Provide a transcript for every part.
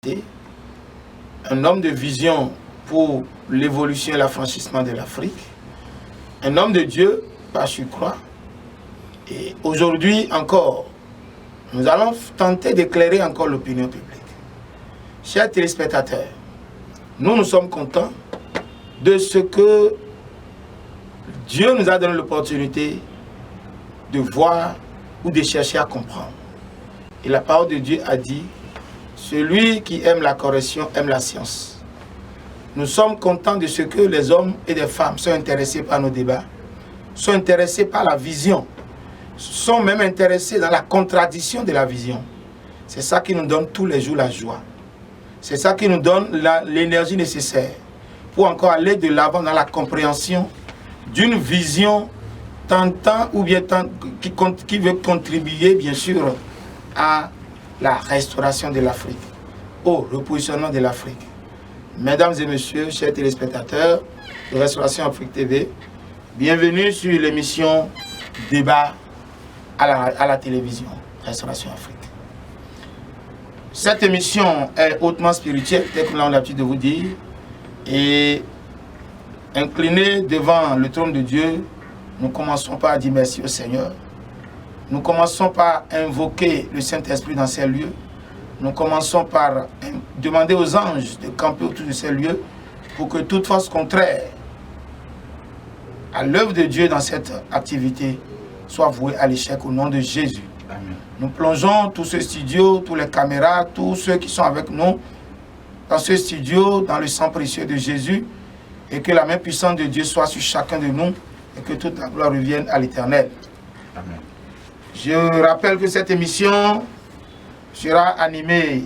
un homme de vision pour l'évolution et l'affranchissement de l'Afrique, un homme de Dieu par surcroît. Et aujourd'hui encore, nous allons tenter d'éclairer encore l'opinion publique. Chers téléspectateurs, nous sommes contents de ce que Dieu nous a donné l'opportunité de voir ou de chercher à comprendre. Et la parole de Dieu a dit, celui qui aime la correction aime la science. Nous sommes contents de ce que les hommes et les femmes sont intéressés par nos débats, sont intéressés par la vision, sont même intéressés dans la contradiction de la vision. C'est ça qui nous donne tous les jours la joie. C'est ça qui nous donne l'énergie nécessaire pour encore aller de l'avant dans la compréhension d'une vision tentant ou bien qui veut contribuer bien sûr à la restauration de l'Afrique, au repositionnement de l'Afrique. Mesdames et messieurs, chers téléspectateurs de Restauration Afrique TV, bienvenue sur l'émission Débat à la télévision Restauration Afrique. Cette émission est hautement spirituelle, tel que nous avons l'habitude de vous dire, et inclinés devant le trône de Dieu, nous commençons par dire merci au Seigneur. Nous commençons par invoquer le Saint-Esprit dans ces lieux. Nous commençons par demander aux anges de camper autour de ces lieux pour que toute force contraire à l'œuvre de Dieu dans cette activité soit vouée à l'échec au nom de Jésus. Amen. Nous plongeons tout ce studio, toutes les caméras, tous ceux qui sont avec nous dans ce studio, dans le sang précieux de Jésus, et que la main puissante de Dieu soit sur chacun de nous et que toute la gloire revienne à l'Éternel. Amen. Je rappelle que cette émission sera animée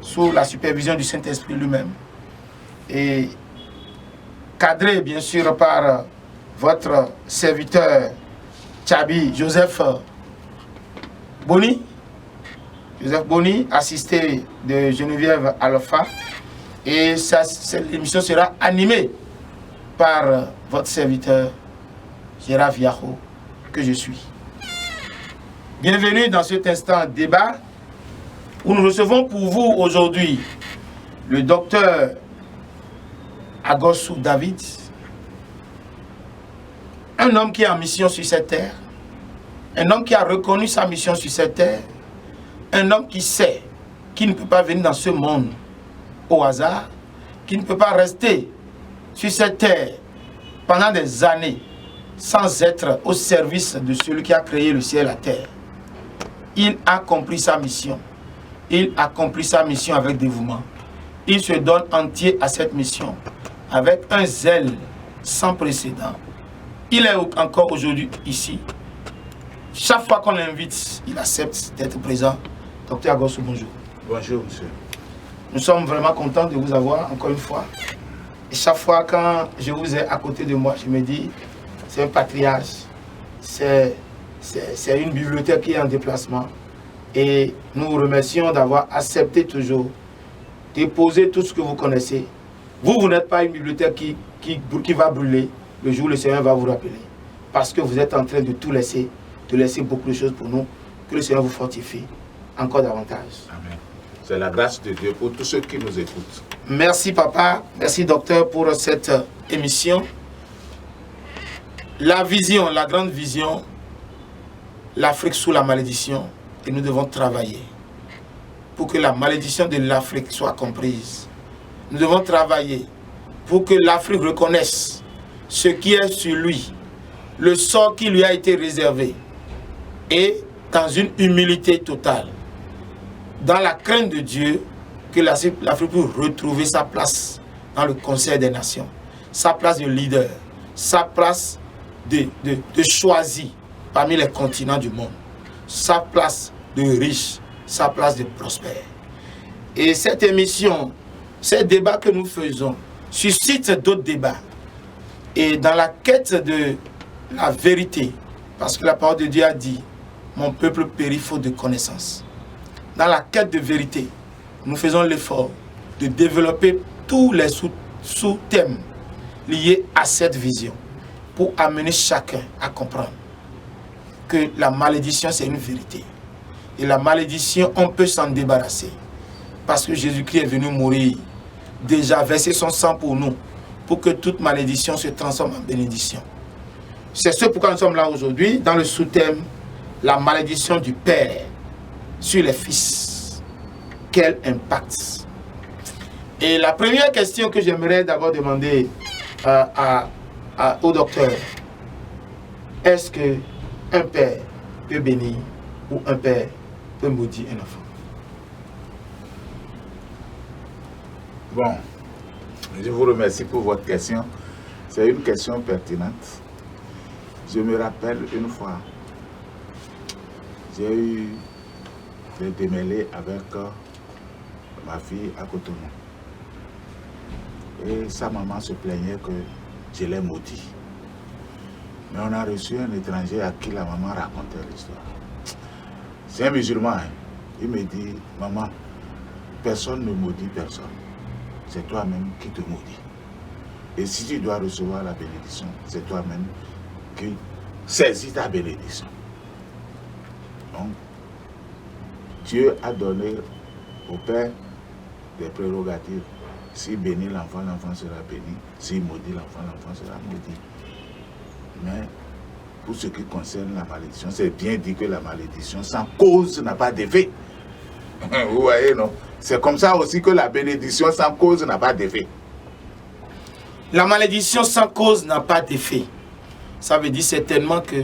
sous la supervision du Saint-Esprit lui-même et cadrée bien sûr par votre serviteur Joseph Boni, assisté de Geneviève Alpha, et cette émission sera animée par votre serviteur Gérard Viaho, que je suis. Bienvenue dans cet instant débat où nous recevons pour vous aujourd'hui le docteur Agosou David, un homme qui est en mission sur cette terre, un homme qui a reconnu sa mission sur cette terre, un homme qui sait qu'il ne peut pas venir dans ce monde au hasard, qui ne peut pas rester sur cette terre pendant des années sans être au service de celui qui a créé le ciel et la terre. Il a accompli sa mission. Il accomplit sa mission avec dévouement. Il se donne entier à cette mission avec un zèle sans précédent. Il est encore aujourd'hui ici. Chaque fois qu'on l'invite, il accepte d'être présent. Docteur Agosou, bonjour. Bonjour, monsieur. Nous sommes vraiment contents de vous avoir encore une fois. Et chaque fois quand je vous ai à côté de moi, je me dis, c'est un patriarche, c'est une bibliothèque qui est en déplacement. Et nous vous remercions d'avoir accepté toujours de poser tout ce que vous connaissez. Vous n'êtes pas une bibliothèque qui va brûler le jour où le Seigneur va vous rappeler. Parce que vous êtes en train de tout laisser, de laisser beaucoup de choses pour nous. Que le Seigneur vous fortifie encore davantage. Amen. C'est la grâce de Dieu pour tous ceux qui nous écoutent. Merci papa, merci docteur pour cette émission. La vision, la grande vision, l'Afrique sous la malédiction, et nous devons travailler pour que la malédiction de l'Afrique soit comprise. Nous devons travailler pour que l'Afrique reconnaisse ce qui est sur lui, le sort qui lui a été réservé, et dans une humilité totale, dans la crainte de Dieu, que l'Afrique puisse retrouver sa place dans le Conseil des Nations, sa place de leader, sa place de choisi parmi les continents du monde, sa place de riche, sa place de prospère. Et cette émission, ces débats que nous faisons, suscitent d'autres débats. Et dans la quête de la vérité, parce que la parole de Dieu a dit, mon peuple périt faute de connaissance. Dans la quête de vérité, nous faisons l'effort de développer tous les sous-thèmes liés à cette vision pour amener chacun à comprendre que la malédiction, c'est une vérité. Et la malédiction, on peut s'en débarrasser. parce que Jésus-Christ est venu mourir, déjà verser son sang pour nous, pour que toute malédiction se transforme en bénédiction. C'est ce pourquoi nous sommes là aujourd'hui, dans le sous-thème, la malédiction du Père sur les fils. Quel impact? Et la première question que j'aimerais d'abord demander au docteur, est-ce qu'un père peut bénir ou un père peut maudire un enfant? Bon, je vous remercie pour votre question. C'est une question pertinente. Je me rappelle une fois, j'ai eu des démêlés avec ma fille à Cotonou. Et sa maman se plaignait que je l'ai maudit. Mais on a reçu un étranger à qui la maman racontait l'histoire. C'est un musulman. Hein. Il me dit, maman, personne ne maudit personne. C'est toi-même qui te maudis. Et si tu dois recevoir la bénédiction, c'est toi-même qui saisis ta bénédiction. Donc, Dieu a donné au Père des prérogatives. S'il bénit l'enfant, l'enfant sera béni. S'il maudit l'enfant, l'enfant sera maudit. Mais pour ce qui concerne la malédiction, c'est bien dit que la malédiction sans cause n'a pas d'effet. Vous voyez, non? C'est comme ça aussi que la bénédiction sans cause n'a pas d'effet. La malédiction sans cause n'a pas d'effet. Ça veut dire certainement que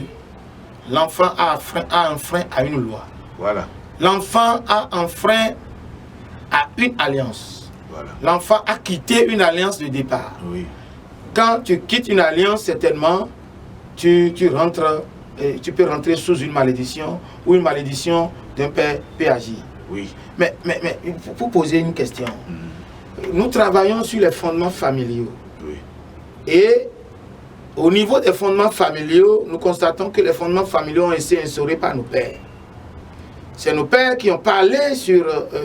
l'enfant a un frein à une loi. Voilà. L'enfant a un frein à une alliance. Voilà. L'enfant a quitté une alliance de départ. Oui. Quand tu quittes une alliance, certainement, tu peux rentrer sous une malédiction ou une malédiction d'un père peut agir. Oui. Mais pour poser une question, nous travaillons sur les fondements familiaux. Oui. Et au niveau des fondements familiaux, nous constatons que les fondements familiaux ont été instaurés par nos pères. C'est nos pères qui ont parlé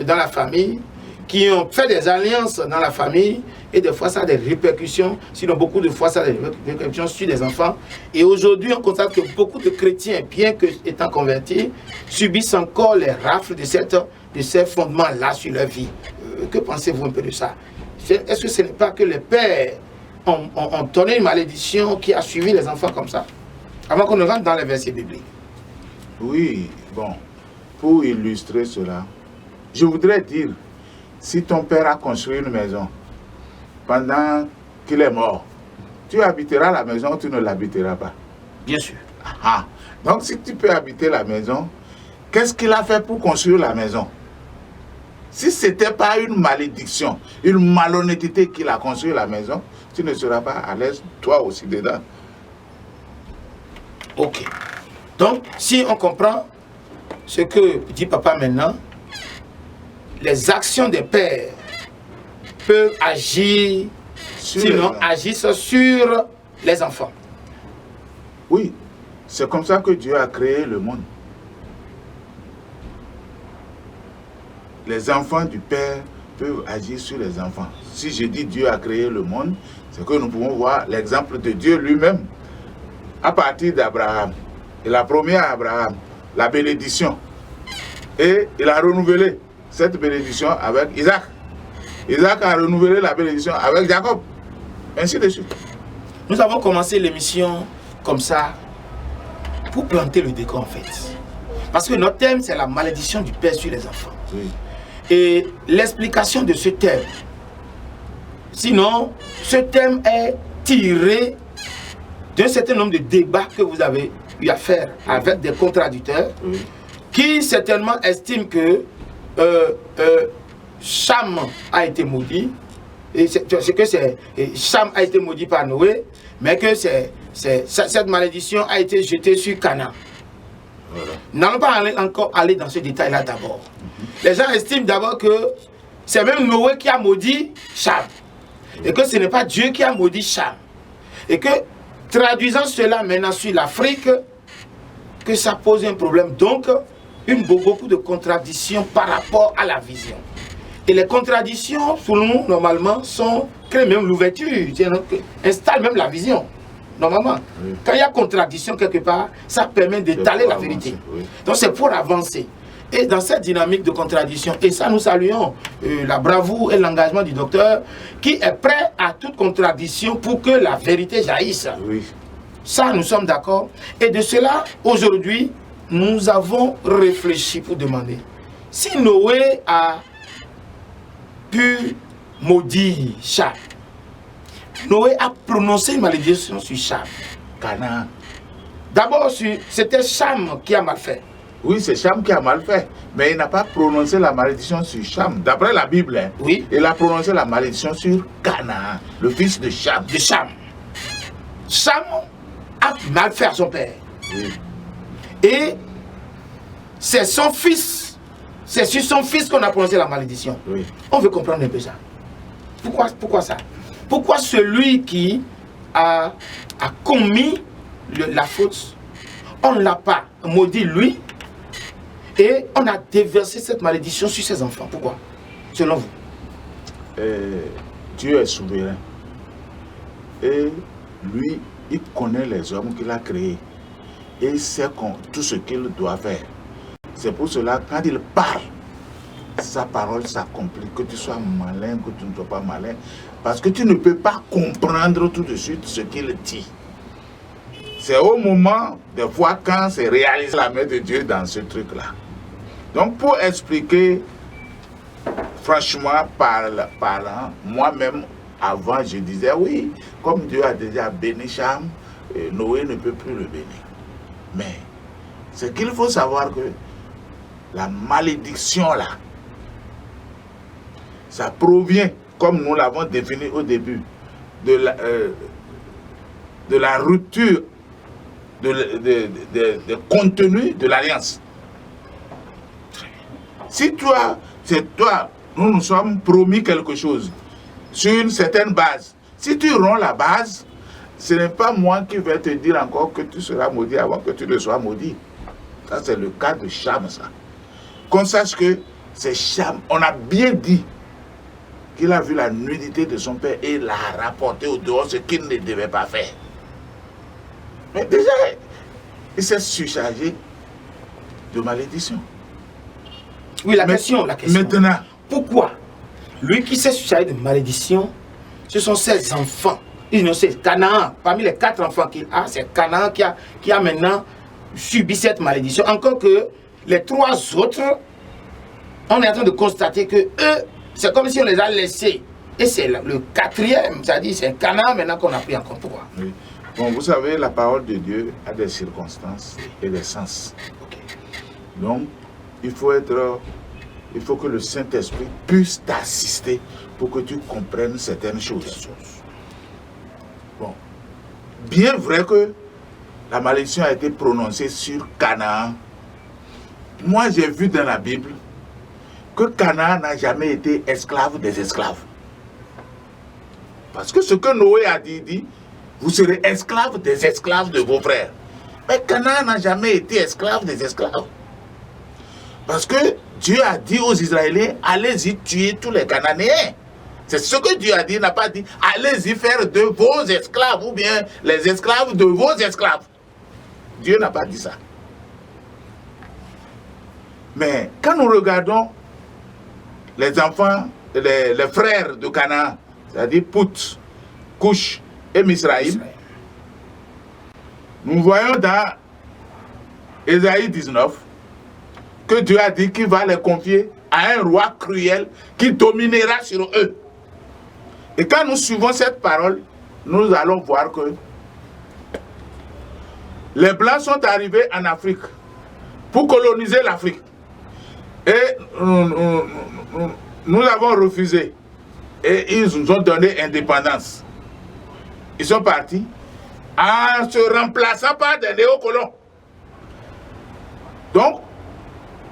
dans la famille, qui ont fait des alliances dans la famille, et des fois ça a des répercussions, sinon beaucoup de fois ça a des répercussions sur les enfants. Et aujourd'hui, on constate que beaucoup de chrétiens, bien que étant convertis, subissent encore les rafles de ces fondements-là sur leur vie. Que pensez-vous un peu de ça? Est-ce que ce n'est pas que les pères ont donné une malédiction qui a suivi les enfants comme ça? Avant qu'on ne rentre dans les versets bibliques. Oui, bon, pour illustrer cela, je voudrais dire, si ton père a construit une maison pendant qu'il est mort, tu habiteras la maison ou tu ne l'habiteras pas? Bien sûr. Ah, donc si tu peux habiter la maison, qu'est-ce qu'il a fait pour construire la maison? Si ce n'était pas une malédiction, une malhonnêteté qu'il a construit la maison, tu ne seras pas à l'aise, toi aussi, dedans. Ok. Donc, si on comprend ce que dit papa maintenant, les actions des pères peuvent agir, agissent sur les enfants. Oui, c'est comme ça que Dieu a créé le monde. Les enfants du Père peuvent agir sur les enfants. Si je dis Dieu a créé le monde, c'est que nous pouvons voir l'exemple de Dieu lui-même. À partir d'Abraham, il a promis à Abraham la bénédiction. Et il a renouvelé cette bénédiction avec Isaac. Isaac a renouvelé la bénédiction avec Jacob. Ainsi de suite. Nous avons commencé l'émission comme ça pour planter le décor en fait. Parce que notre thème c'est la malédiction du Père sur les enfants. Oui. Et l'explication de ce thème, sinon ce thème est tiré d'un certain nombre de débats que vous avez eu à faire avec des contradicteurs qui certainement estiment que Cham a été maudit, et Cham a été maudit par Noé, mais que cette malédiction a été jetée sur Canaan. Voilà. N'allons pas encore aller dans ce détail-là d'abord. Les gens estiment d'abord que c'est même Noé qui a maudit Cham, et que ce n'est pas Dieu qui a maudit Cham. Et que, traduisant cela maintenant sur l'Afrique, que ça pose un problème. Donc, beaucoup de contradictions par rapport à la vision. Et les contradictions, pour nous, normalement, créent même l'ouverture, installent même la vision. Normalement, quand il y a contradiction quelque part, ça permet d'étaler la vérité. Donc c'est pour avancer. Et dans cette dynamique de contradiction, et ça nous saluons la bravoure et l'engagement du docteur qui est prêt à toute contradiction pour que la vérité jaillisse. Oui. Ça, nous sommes d'accord. Et de cela, aujourd'hui, nous avons réfléchi pour demander si Noé a pu maudire Cham. Noé a prononcé une malédiction sur Cham. Canaan. D'abord, c'était Cham qui a mal fait. Oui, c'est Cham qui a mal fait. Mais il n'a pas prononcé la malédiction sur Cham. D'après la Bible, hein, Oui. il a prononcé la malédiction sur Canaan, le fils de Cham. De Cham. Cham a mal fait à son père. Oui. Et c'est son fils. C'est sur son fils qu'on a prononcé la malédiction. Oui. On veut comprendre un peu ça. Pourquoi ça? Pourquoi celui qui a commis la faute, on ne l'a pas maudit lui et on a déversé cette malédiction sur ses enfants? Pourquoi? Selon vous? Dieu est souverain. Et lui, il connaît les hommes qu'il a créés. Et il sait tout ce qu'il doit faire. C'est pour cela, quand il parle, sa parole s'accomplit, que tu sois malin, que tu ne sois pas malin, parce que tu ne peux pas comprendre tout de suite ce qu'il dit. C'est au moment, des fois, quand c'est réalisé la main de Dieu dans ce truc-là. Donc, pour expliquer, franchement parlant, moi-même, avant, je disais, oui, comme Dieu a déjà béni Cham, Noé ne peut plus le bénir. Mais, c'est qu'il faut savoir que la malédiction, là, ça provient, comme nous l'avons défini au début, de la rupture de contenu de l'alliance. Si c'est toi, nous nous sommes promis quelque chose sur une certaine base. Si tu romps la base, ce n'est pas moi qui vais te dire encore que tu seras maudit avant que tu ne sois maudit. Ça, c'est le cas de Cham, ça. Qu'on sache que c'est Cham. On a bien dit qu'il a vu la nudité de son père et l'a rapporté au dehors, ce qu'il ne devait pas faire. Mais déjà, il s'est surchargé de malédiction. Oui, la question. Maintenant, pourquoi lui qui s'est surchargé de malédiction, ce sont ses enfants. C'est Canaan. Parmi les 4 enfants qu'il a, c'est Canaan qui a maintenant subi cette malédiction. Encore que les 3 autres, on est en train de constater que eux, c'est comme si on les a laissés. Et c'est le 4e, c'est-à-dire c'est Canaan maintenant qu'on a pris en compte. Pourquoi? Oui. Bon, vous savez, la parole de Dieu a des circonstances et des sens. Okay. Donc, il faut que le Saint-Esprit puisse t'assister pour que tu comprennes certaines choses. Bon, bien vrai que la malédiction a été prononcée sur Canaan. Moi, j'ai vu dans la Bible que Canaan n'a jamais été esclave des esclaves. Parce que ce que Noé a dit, vous serez esclaves des esclaves de vos frères. Mais Canaan n'a jamais été esclave des esclaves. Parce que Dieu a dit aux Israéliens, allez-y tuer tous les Cananéens. C'est ce que Dieu a dit, il n'a pas dit, allez-y faire de vos esclaves ou bien les esclaves de vos esclaves. Dieu n'a pas dit ça. Mais quand nous regardons les enfants, les frères de Canaan, c'est-à-dire Pout, Couch et Misraïm, nous voyons dans Ésaïe 19 que Dieu a dit qu'il va les confier à un roi cruel qui dominera sur eux. Et quand nous suivons cette parole, nous allons voir que les Blancs sont arrivés en Afrique pour coloniser l'Afrique. Et nous avons refusé. Et ils nous ont donné indépendance. Ils sont partis en se remplaçant par des néocolons. Donc,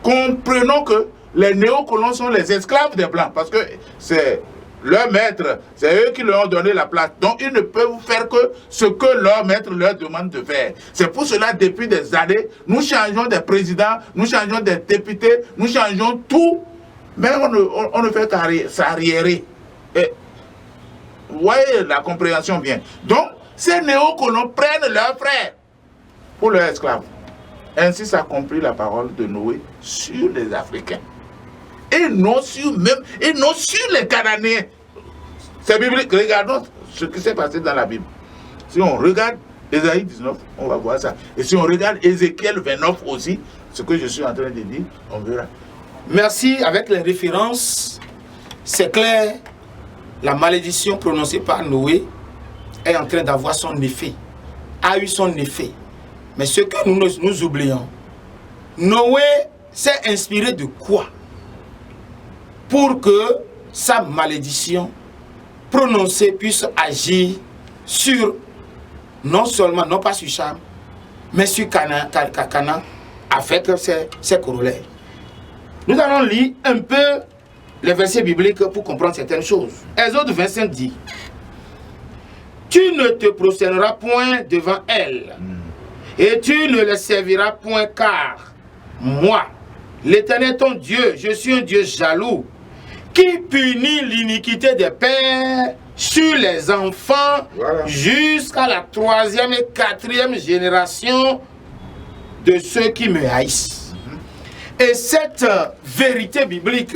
comprenons que les néocolons sont les esclaves des Blancs, parce que c'est leur maître, c'est eux qui leur ont donné la place. Donc, ils ne peuvent faire que ce que leur maître leur demande de faire. C'est pour cela, depuis des années, nous changeons des présidents, nous changeons des députés, nous changeons tout, mais on ne fait qu'arriérer. Vous voyez, la compréhension vient. Donc, ces néocolons prennent leurs frères pour leurs esclaves. Ainsi s'accomplit la parole de Noé sur les Africains. Et non sur les Cananéens. C'est biblique. Regardons ce qui s'est passé dans la Bible. Si on regarde Ésaïe 19, on va voir ça. Et si on regarde Ézéchiel 29 aussi, ce que je suis en train de dire, on verra. Merci. Avec les références, c'est clair, la malédiction prononcée par Noé est en train d'avoir son effet, a eu son effet. Mais ce que nous oublions, Noé s'est inspiré de quoi pour que sa malédiction prononcée puisse agir sur, non seulement, non pas sur Cham, mais sur Canaan, avec ses corollaires. Nous allons lire un peu les versets bibliques pour comprendre certaines choses. Exode 25 dit: tu ne te prosterneras point devant elle, et tu ne les serviras point, car moi, l'Éternel ton Dieu, je suis un Dieu jaloux, qui punit l'iniquité des pères sur les enfants, voilà, jusqu'à la 3e et 4e génération de ceux qui me haïssent. Et cette vérité biblique,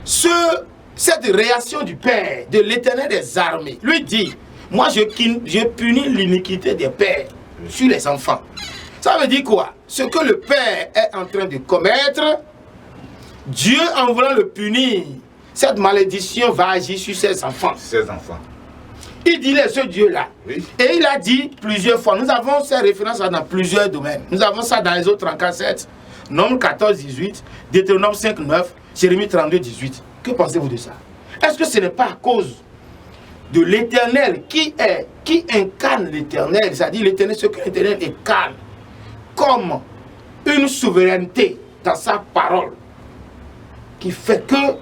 cette réaction du Père, de l'Éternel des armées, lui dit: moi je punis l'iniquité des pères sur les enfants. Ça veut dire quoi? Ce que le Père est en train de commettre, Dieu, en voulant le punir, cette malédiction va agir sur ses enfants. Ses enfants. Il dit ce Dieu-là. Oui. Et il a dit plusieurs fois. Nous avons ces références dans plusieurs domaines. Nous avons ça dans les autres 34, Nombre 14, 18, Deutéronome 5, 9, Jérémie 32, 18. Que pensez-vous de ça? Est-ce que ce n'est pas à cause de l'Éternel qui incarne l'Éternel, c'est-à-dire l'Éternel, ce que l'Éternel incarne comme une souveraineté dans sa parole, qui fait que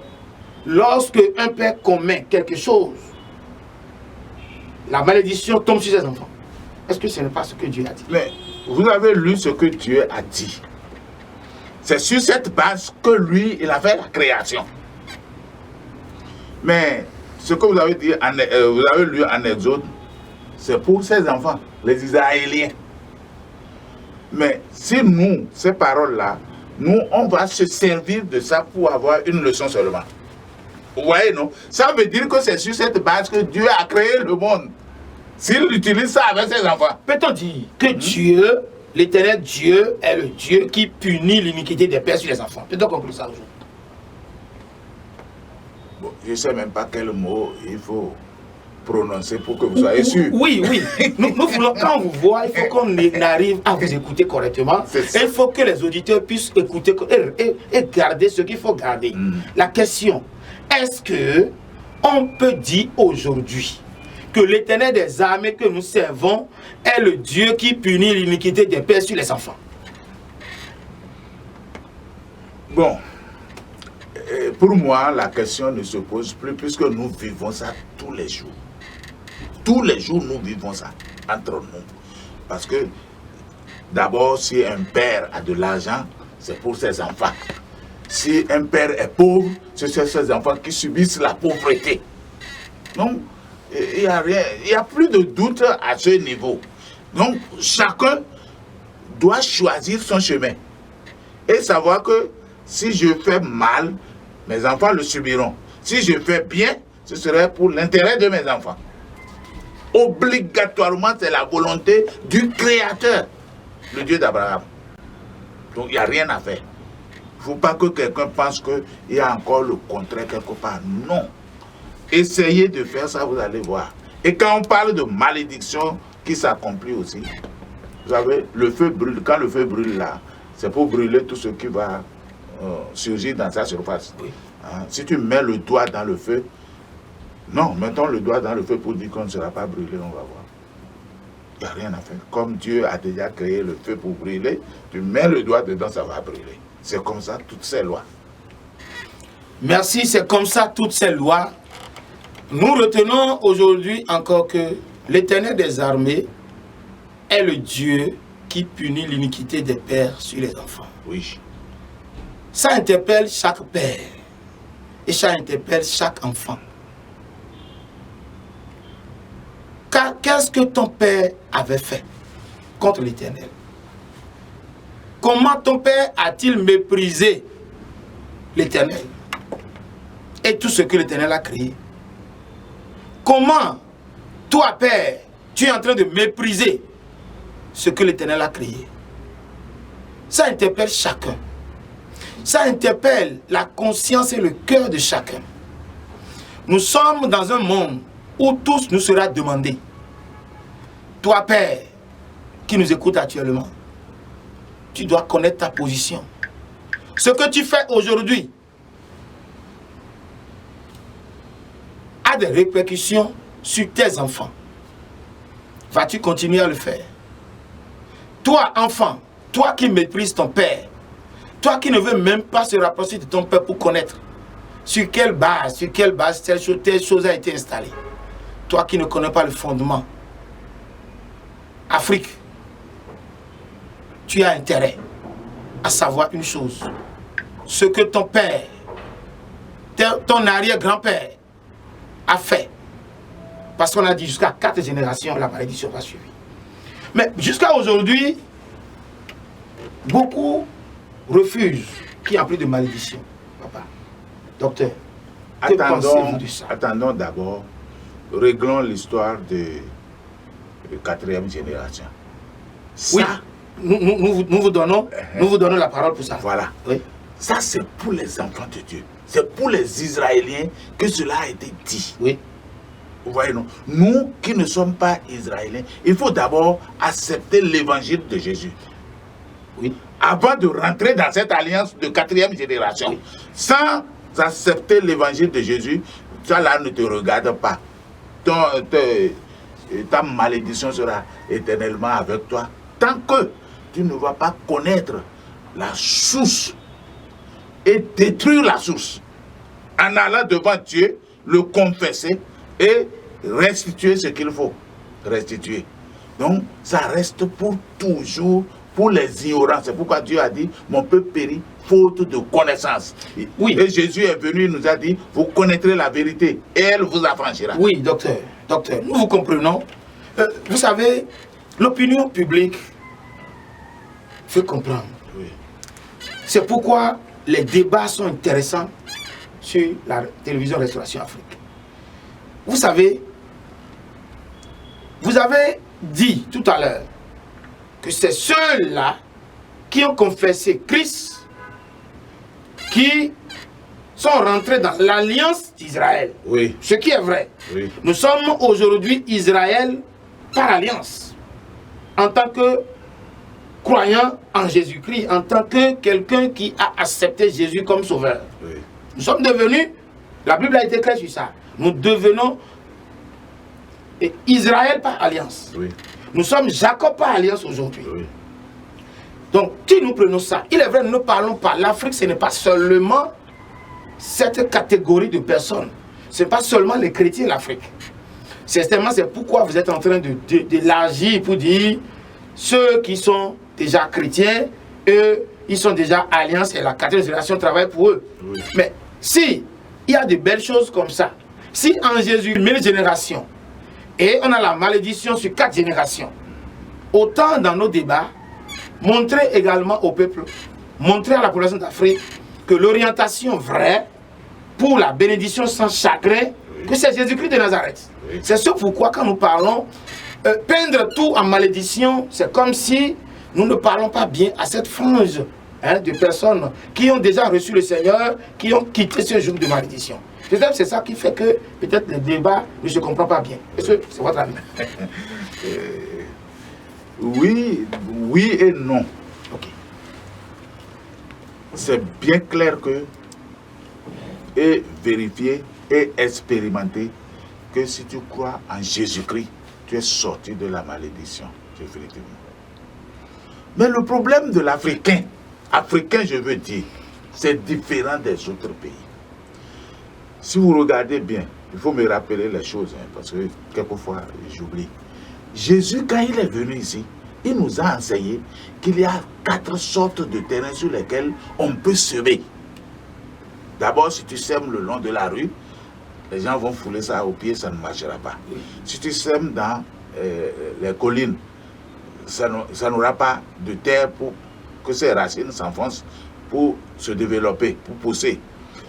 lorsque un père commet quelque chose, la malédiction tombe sur ses enfants? Est-ce que ce n'est pas ce que Dieu a dit? Mais vous avez lu ce que Dieu a dit. C'est sur cette base que lui, il a fait la création. Mais ce que vous avez dit, vous avez lu en Exode, c'est pour ses enfants, les Israéliens. Mais si nous, ces paroles-là, nous, on va se servir de ça pour avoir une leçon seulement. Vous voyez, non? Ça veut dire que c'est sur cette base que Dieu a créé le monde. S'il utilise ça avec ses enfants. Peut-on dire que Dieu, l'Éternel Dieu, est le Dieu qui punit l'iniquité des pères sur les enfants? Peut-on conclure ça aujourd'hui? Bon, je ne sais même pas quel mot il faut prononcer pour que vous soyez sûr. Oui, oui. Nous voulons, quand on vous voit, il faut qu'on arrive à vous écouter correctement. Il faut que les auditeurs puissent écouter et garder ce qu'il faut garder. La question, est-ce que on peut dire aujourd'hui que l'Éternel des armées que nous servons est le Dieu qui punit l'iniquité des pères sur les enfants? Bon. Pour moi, la question ne se pose plus puisque nous vivons ça tous les jours. Tous les jours, nous vivons ça entre nous. Parce que d'abord, si un père a de l'argent, c'est pour ses enfants. Si un père est pauvre, c'est ses enfants qui subissent la pauvreté. Donc, il n'y a plus de doute à ce niveau. Donc, chacun doit choisir son chemin. Et savoir que si je fais mal, mes enfants le subiront. Si je fais bien, ce serait pour l'intérêt de mes enfants. Obligatoirement, c'est la volonté du Créateur, le Dieu d'Abraham. Donc, il n'y a rien à faire. Il ne faut pas que quelqu'un pense qu'il y a encore le contraire quelque part. Non. Essayez de faire ça, vous allez voir. Et quand on parle de malédiction qui s'accomplit aussi, vous savez, le feu brûle. Quand le feu brûle là, c'est pour brûler tout ce qui va surgir dans sa surface. Oui. Hein? Si tu mets le doigt dans le feu, non, mettons le doigt dans le feu pour dire qu'on ne sera pas brûlé, on va voir. Il n'y a rien à faire. Comme Dieu a déjà créé le feu pour brûler, tu mets le doigt dedans, ça va brûler. C'est comme ça toutes ces lois. Merci, c'est comme ça toutes ces lois. Nous retenons aujourd'hui encore que l'Éternel des armées est le Dieu qui punit l'iniquité des pères sur les enfants. Oui. Ça interpelle chaque père et ça interpelle chaque enfant. Car qu'est-ce que ton père avait fait contre l'Éternel? comment ton père a-t-il méprisé l'Éternel et tout ce que l'Éternel a créé? Comment, toi, père, tu es en train de mépriser ce que l'Éternel a créé? Ça interpelle chacun. Ça interpelle la conscience et le cœur de chacun. Nous sommes dans un monde où tous nous sera demandé. Toi, père, qui nous écoute actuellement, tu dois connaître ta position. Ce que tu fais aujourd'hui a des répercussions sur tes enfants. Vas-tu continuer à le faire? Toi, enfant, toi qui méprises ton père, toi qui ne veux même pas se rapprocher de ton père pour connaître sur quelle base telle chose a été installée. Toi qui ne connais pas le fondement. Afrique, tu as intérêt à savoir une chose. Ce que ton père, ton arrière-grand-père a fait. Parce qu'on a dit jusqu'à 4 générations, la malédiction va suivre. Mais jusqu'à aujourd'hui, beaucoup refusent qu'il n'y a plus de malédiction. Papa, docteur, que pensez-vous de ça? Attendons d'abord, réglons l'histoire de 4e génération. Ça, oui, nous vous donnons la parole pour ça. Voilà. Oui. Ça, c'est pour les enfants de Dieu. C'est pour les Israéliens que cela a été dit. Oui. Vous voyez, non? Nous qui ne sommes pas Israéliens, il faut d'abord accepter l'évangile de Jésus. Oui. Avant de rentrer dans cette alliance de 4e génération. Oui. Sans accepter l'évangile de Jésus, ça là ne te regarde pas. Ta malédiction sera éternellement avec toi. Tant que tu ne vas pas connaître la source et détruire la source en allant devant Dieu, le confesser et restituer ce qu'il faut restituer. Donc, ça reste pour toujours pour les ignorants. C'est pourquoi Dieu a dit, mon peuple périt faute de connaissance. Oui. Et Jésus est venu, il nous a dit, vous connaîtrez la vérité et elle vous affranchira. Oui, docteur, nous vous comprenons. Vous savez, l'opinion publique fait comprendre. Oui. C'est pourquoi les débats sont intéressants sur la télévision Restauration Afrique. Vous savez, vous avez dit tout à l'heure que c'est ceux-là qui ont confessé Christ qui sont rentrés dans l'alliance d'Israël. Oui. Ce qui est vrai. Oui. Nous sommes aujourd'hui Israël par alliance. En tant que croyant en Jésus-Christ, en tant que quelqu'un qui a accepté Jésus comme sauveur. Oui. Nous sommes devenus, la Bible a été claire sur ça, nous devenons Israël par alliance. Oui. Nous sommes Jacob par alliance aujourd'hui. Oui. Donc, si nous prenons ça, il est vrai, nous ne parlons pas. L'Afrique, ce n'est pas seulement cette catégorie de personnes. Ce n'est pas seulement les chrétiens, l'Afrique. Certainement, c'est pourquoi vous êtes en train d'élargir pour dire ceux qui sont déjà chrétiens, eux, ils sont déjà alliance et la 4e génération travaille pour eux. Oui. Mais si il y a de belles choses comme ça, si en Jésus, 1000 générations, et on a la malédiction sur 4 générations, autant dans nos débats, montrer également au peuple, montrer à la population d'Afrique que l'orientation vraie pour la bénédiction sans chagrin, que c'est Jésus-Christ de Nazareth. Oui. C'est ce pourquoi quand nous parlons, peindre tout en malédiction, c'est comme si nous ne parlons pas bien à cette frange de personnes qui ont déjà reçu le Seigneur, qui ont quitté ce jour de malédiction. Peut-être c'est ça qui fait que peut-être le débat ne se comprend pas bien. Est-ce que c'est votre avis? Oui et non. Okay. C'est bien clair que, et vérifié et expérimenté, que si tu crois en Jésus-Christ, tu es sorti de la malédiction, définitivement. Mais le problème de l'Africain, Africain je veux dire, c'est différent des autres pays. Si vous regardez bien, il faut me rappeler les choses, parce que quelquefois j'oublie. Jésus, quand il est venu ici, il nous a enseigné qu'il y a 4 sortes de terrains sur lesquels on peut semer. D'abord, si tu sèmes le long de la rue, les gens vont fouler ça au pied, ça ne marchera pas. Oui. Si tu sèmes dans les collines, ça n'aura pas de terre pour que ces racines s'enfoncent pour se développer, pour pousser.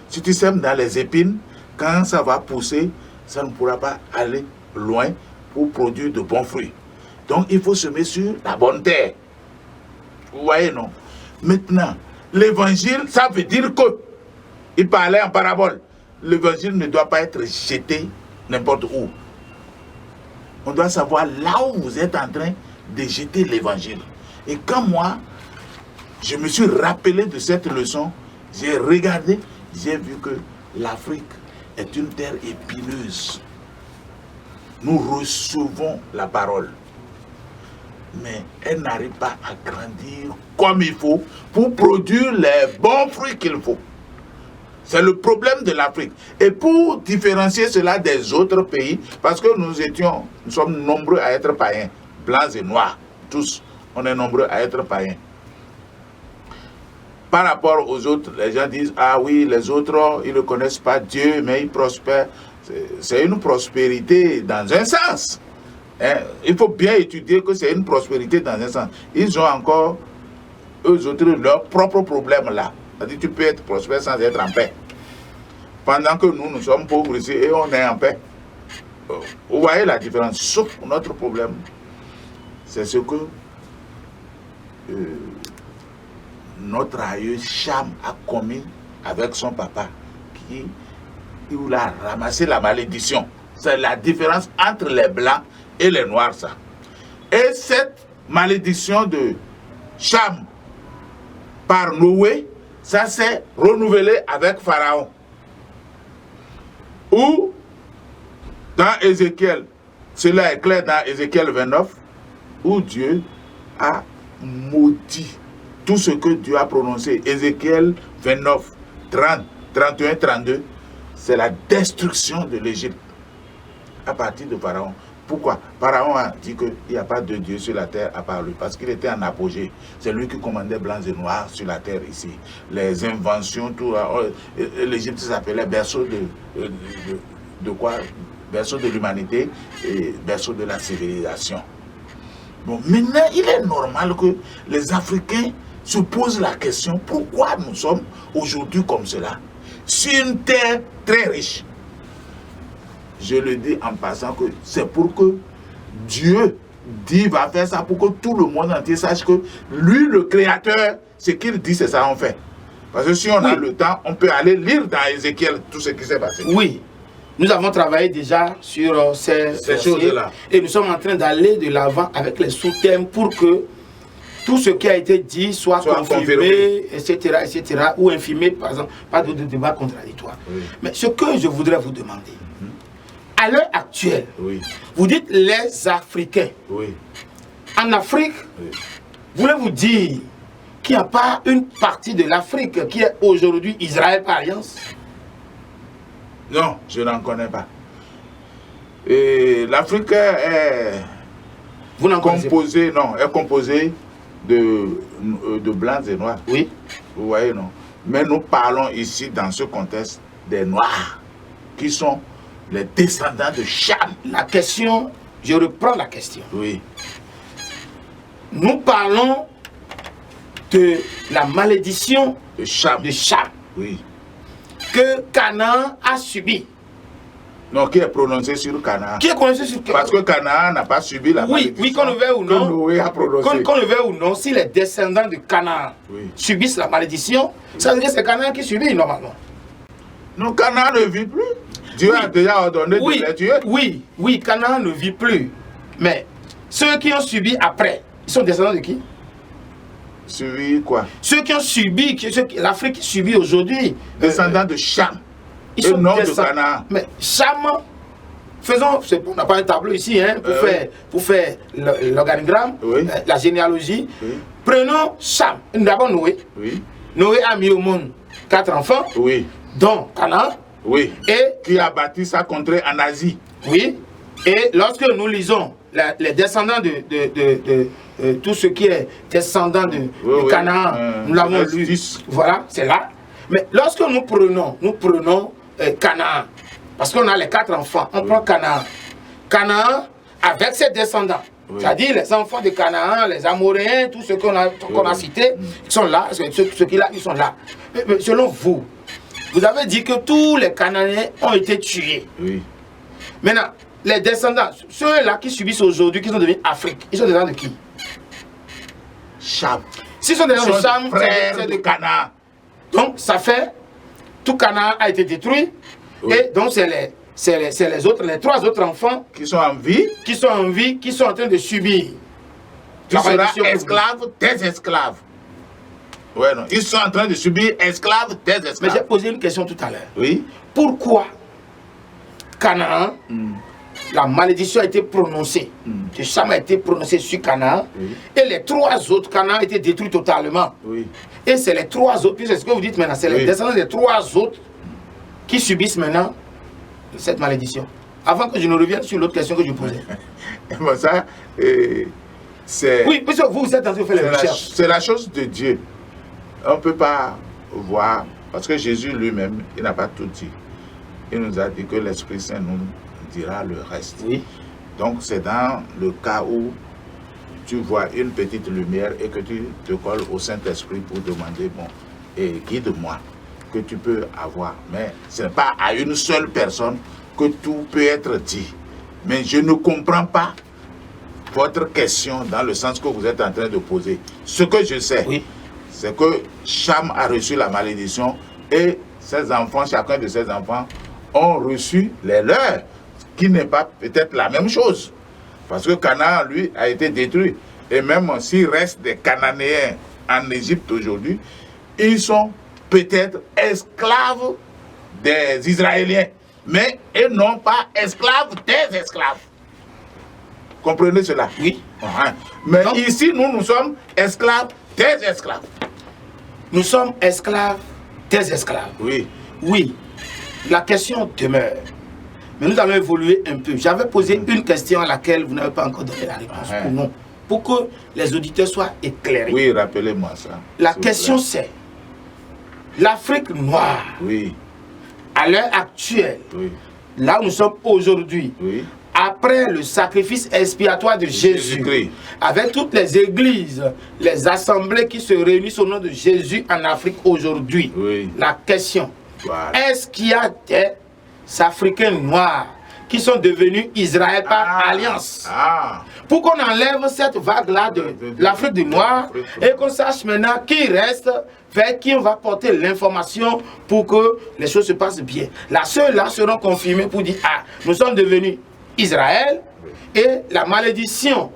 Si tu sèmes dans les épines, quand ça va pousser, ça ne pourra pas aller loin pour produire de bons fruits. Donc il faut semer sur la bonne terre. Vous voyez, non? Maintenant, l'évangile, ça veut dire que, il parlait en parabole, l'évangile ne doit pas être jeté n'importe où. On doit savoir là où vous êtes en train de jeter l'évangile. Et quand moi, je me suis rappelé de cette leçon, j'ai regardé, j'ai vu que l'Afrique est une terre épineuse. Nous recevons la parole, mais elle n'arrive pas à grandir comme il faut pour produire les bons fruits qu'il faut. C'est le problème de l'Afrique. Et pour différencier cela des autres pays, parce que nous sommes nombreux à être païens, blancs et noirs, tous, on est nombreux à être païens. Par rapport aux autres, les gens disent, ah oui, les autres, ils ne connaissent pas Dieu, mais ils prospèrent. C'est une prospérité dans un sens. Hein? Il faut bien étudier que c'est une prospérité dans un sens. Ils ont encore, eux autres, leurs propres problèmes là. C'est-à-dire, tu peux être prospère sans être en paix. Pendant que nous sommes pauvres ici et on est en paix. Vous voyez la différence. Sauf notre problème, c'est ce que notre aïeux Cham a commis avec son papa, qui il a ramassé la malédiction. C'est la différence entre les blancs et les noirs, ça. Et cette malédiction de Cham par Noé, ça s'est renouvelé avec Pharaon. Ou dans Ézéchiel, cela est clair dans Ézéchiel 29, où Dieu a maudit tout ce que Dieu a prononcé. Ézéchiel 29, 30, 31, 32, c'est la destruction de l'Égypte à partir de Pharaon. Pourquoi? Pharaon a dit qu'il n'y a pas de Dieu sur la terre à part lui, parce qu'il était en apogée. C'est lui qui commandait blancs et noirs sur la terre ici. Les inventions, tout. L'Égypte s'appelait berceau de quoi? Berceau de l'humanité et berceau de la civilisation. Bon, maintenant, il est normal que les Africains se posent la question, pourquoi nous sommes aujourd'hui comme cela? Sur une terre très riche. Je le dis en passant que c'est pour que Dieu dit va faire ça, pour que tout le monde entier sache que lui, le créateur, ce qu'il dit, c'est ça en fait. Parce que si on a le temps, on peut aller lire dans Ézéchiel tout ce qui s'est passé. Oui, nous avons travaillé déjà sur ces choses-là. Et nous sommes en train d'aller de l'avant avec les sous-thèmes pour que tout ce qui a été dit soit confirmé, etc., ou infirmé, par exemple, pas de débat contradictoire. Oui. Mais ce que je voudrais vous demander, à l'heure actuelle, vous dites les Africains. En Afrique, voulez-vous dire qu'il n'y a pas une partie de l'Afrique qui est aujourd'hui Israël par alliance? Non, je n'en connais pas. L'Afrique est composée, est composée de blancs et noirs. Oui. Vous voyez, non? Mais nous parlons ici, dans ce contexte, des noirs, qui sont les descendants de Cham. La question, je reprends la question. Oui. Nous parlons de la malédiction de Cham. Oui. Que Canaan a subi. Non, qui est prononcé sur Canaan. Qui est prononcé sur Canaan? Parce que Canaan n'a pas subi la malédiction. Oui, qu'on le veuille ou non. Que Noé a prononcé. Qu'on le veuille ou non, si les descendants de Canaan subissent la malédiction, ça veut dire que c'est Canaan qui subit normalement. Non, Canaan ne vit plus. Dieu a déjà ordonné de les tuer. Oui, Canaan ne vit plus. Mais ceux qui ont subi après, ils sont descendants de qui? Subi quoi? Ceux qui ont subi, l'Afrique subit aujourd'hui. Descendants de Cham. Ils sont non de Canaan. Mais Cham, faisons, on n'a pas un tableau ici hein, pour faire l'organigramme, la généalogie. Prenons Cham, d'abord Noé. Noé a mis au monde 4 enfants, dont Canaan. Et qui a bâti sa contrée en Asie. Et lorsque nous lisons les descendants de tout ce qui est descendant de Canaan, nous l'avons lu. Voilà, c'est là. Mais lorsque nous prenons Canaan, parce qu'on a les 4 enfants, on prend Canaan. Canaan, avec ses descendants, Oui. C'est-à-dire les enfants de Canaan, les Amoréens, tous ceux qu'on a cités, ils sont là, ceux qui là, ils sont là. Mais selon vous, vous avez dit que tous les Cananéens ont été tués. Oui. Maintenant, les descendants, ceux-là qui subissent aujourd'hui, qui sont devenus Afrique, ils sont descendants de qui? Cham. S'ils sont descendants de Cham, c'est de Canaan. Donc, ça fait, tout Canaan a été détruit, oui. Et donc c'est les trois autres enfants qui sont en vie, qui sont en train de subir. Tu seras esclave des esclaves. Ouais, non. Ils sont en train de subir esclaves des esclaves. Mais j'ai posé une question tout à l'heure. Oui. Pourquoi Canaan, la malédiction a été prononcée, que Cham a été prononcé sur Canaan, et les trois autres, Canaan a été détruit totalement. Oui. Et c'est les trois autres, puis c'est ce que vous dites maintenant, c'est les descendants des trois autres qui subissent maintenant cette malédiction. Avant que je ne revienne sur l'autre question que je posais. Bon, ça, c'est... Oui, parce que vous êtes en train de faire les recherches. C'est la chose de Dieu. On ne peut pas voir, parce que Jésus lui-même, il n'a pas tout dit. Il nous a dit que l'Esprit Saint nous dira le reste. Oui. Donc c'est dans le cas où tu vois une petite lumière et que tu te colles au Saint-Esprit pour demander, bon, et guide-moi, que tu peux avoir. Mais ce n'est pas à une seule personne que tout peut être dit. Mais je ne comprends pas votre question dans le sens que vous êtes en train de poser. Ce que je sais, c'est que Cham a reçu la malédiction et ses enfants, chacun de ses enfants, ont reçu les leurs, qui n'est pas peut-être la même chose. Parce que Canaan, lui, a été détruit. Et même s'il reste des Cananéens en Égypte aujourd'hui, ils sont peut-être esclaves des Israéliens, mais ils n'ont pas esclaves des esclaves. Comprenez cela? Oui. Mais donc, ici, nous sommes esclaves des esclaves. Nous sommes esclaves des esclaves. Oui. Oui. La question demeure. Mais nous allons évoluer un peu. J'avais posé une question à laquelle vous n'avez pas encore donné la réponse pour nous. Pour que les auditeurs soient éclairés. Oui, rappelez-moi ça. La question c'est, l'Afrique noire, à l'heure actuelle, là où nous sommes aujourd'hui, après le sacrifice expiatoire de Jésus, avec toutes les églises, les assemblées qui se réunissent au nom de Jésus en Afrique aujourd'hui, la question, est-ce qu'il y a des Africains noirs qui sont devenus Israël par alliance? Pour qu'on enlève cette vague-là de l'Afrique du Noir et qu'on sache maintenant qui reste, vers qui on va porter l'information pour que les choses se passent bien. Là, ceux-là seront confirmés pour dire, ah, nous sommes devenus Israël et la malédiction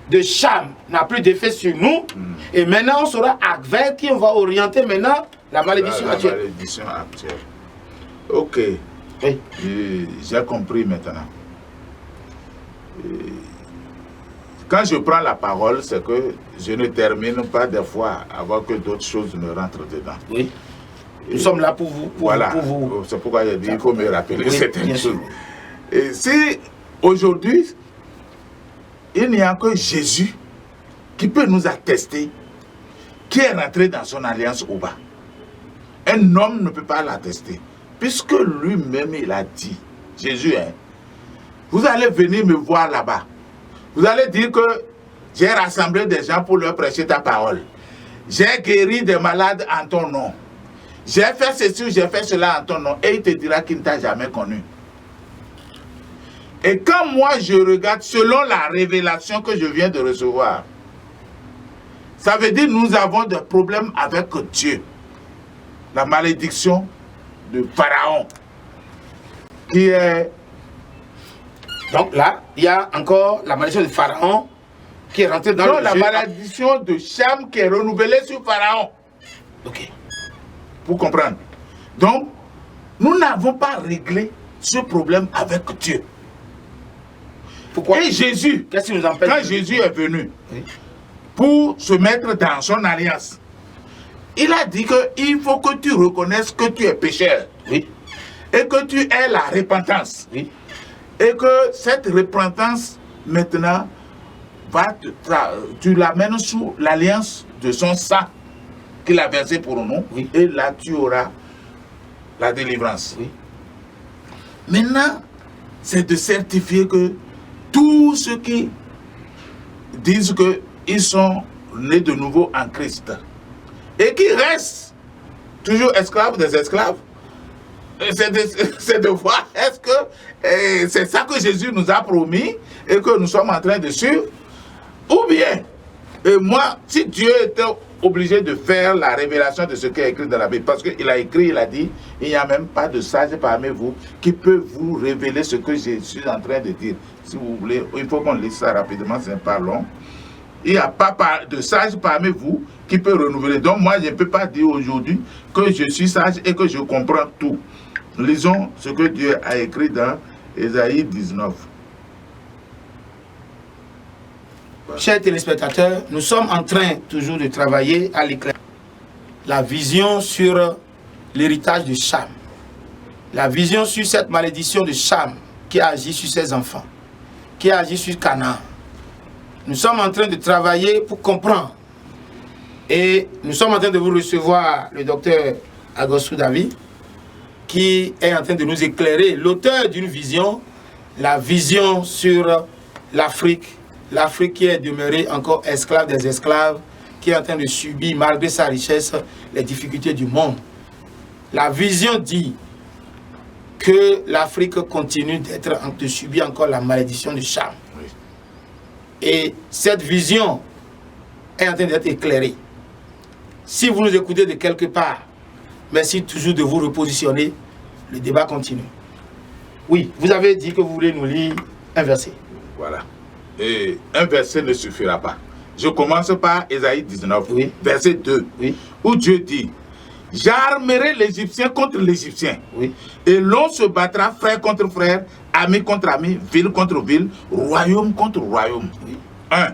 de Cham n'a plus d'effet sur nous. Et maintenant, on saura vers qui on va orienter maintenant la malédiction actuelle. La malédiction actuelle. Ok. Oui. J'ai compris maintenant. Quand je prends la parole, c'est que je ne termine pas des fois avant que d'autres choses ne rentrent dedans. Oui. Nous sommes là pour vous. Voilà. C'est pourquoi j'ai dit qu'il faut me rappeler certaines choses. Et si aujourd'hui, il n'y a que Jésus qui peut nous attester qui est rentré dans son alliance au bas. Un homme ne peut pas l'attester. Puisque lui-même, il a dit, Jésus, vous allez venir me voir là-bas. Vous allez dire que j'ai rassemblé des gens pour leur prêcher ta parole. J'ai guéri des malades en ton nom. J'ai fait ceci, j'ai fait cela en ton nom. Et il te dira qu'il ne t'a jamais connu. Et quand moi je regarde selon la révélation que je viens de recevoir, ça veut dire que nous avons des problèmes avec Dieu. La malédiction de Pharaon, qui est... Donc là, il y a encore la malédiction de Pharaon qui est rentrée dans le la malédiction de Cham qui est renouvelée sur Pharaon. Ok. Pour comprendre. Donc, nous n'avons pas réglé ce problème avec Dieu. Pourquoi? Et Jésus, qu'est-ce qui nous empêche? Quand Jésus est venu pour se mettre dans son alliance, il a dit qu'il faut que tu reconnaisses que tu es pécheur. Oui. Et que tu aies la repentance. Oui. Et que cette repentance, maintenant, tu l'amènes sous l'alliance de son sang qu'il a versé pour nous. Oui. Et là, tu auras la délivrance. Oui. Maintenant, c'est de certifier que tous ceux qui disent qu'ils sont nés de nouveau en Christ et qui restent toujours esclaves des esclaves. C'est de voir est-ce que c'est ça que Jésus nous a promis et que nous sommes en train de suivre, ou bien, moi, si Dieu était obligé de faire la révélation de ce qui est écrit dans la Bible, parce qu'il a écrit, il a dit, il n'y a même pas de sage parmi vous qui peut vous révéler ce que je suis en train de dire. Si vous voulez, il faut qu'on lise ça rapidement, c'est pas long. Il n'y a pas de sage parmi vous qui peut renouveler. Donc moi, je ne peux pas dire aujourd'hui que je suis sage et que je comprends tout. Lisons ce que Dieu a écrit dans Ésaïe 19. Chers téléspectateurs, nous sommes en train toujours de travailler à l'éclair. La vision sur l'héritage de Cham. La vision sur cette malédiction de Cham qui a agi sur ses enfants, qui a agi sur Canaan. Nous sommes en train de travailler pour comprendre. Et nous sommes en train de vous recevoir le docteur Agostou David, qui est en train de nous éclairer, l'auteur d'une vision, la vision sur l'Afrique. L'Afrique qui est demeurée encore esclave des esclaves, qui est en train de subir, malgré sa richesse, les difficultés du monde. La vision dit que l'Afrique continue de subir encore la malédiction de Cham. Oui. Et cette vision est en train d'être éclairée. Si vous nous écoutez de quelque part, merci toujours de vous repositionner. Le débat continue. Oui, vous avez dit que vous voulez nous lire un verset. Voilà. Et un verset ne suffira pas. Je commence par Ésaïe 19, oui. Verset 2, oui. Où Dieu dit, j'armerai l'Égyptien contre l'Égyptien, oui. Et l'on se battra frère contre frère, ami contre ami, ville contre ville, royaume contre royaume. Oui. 1.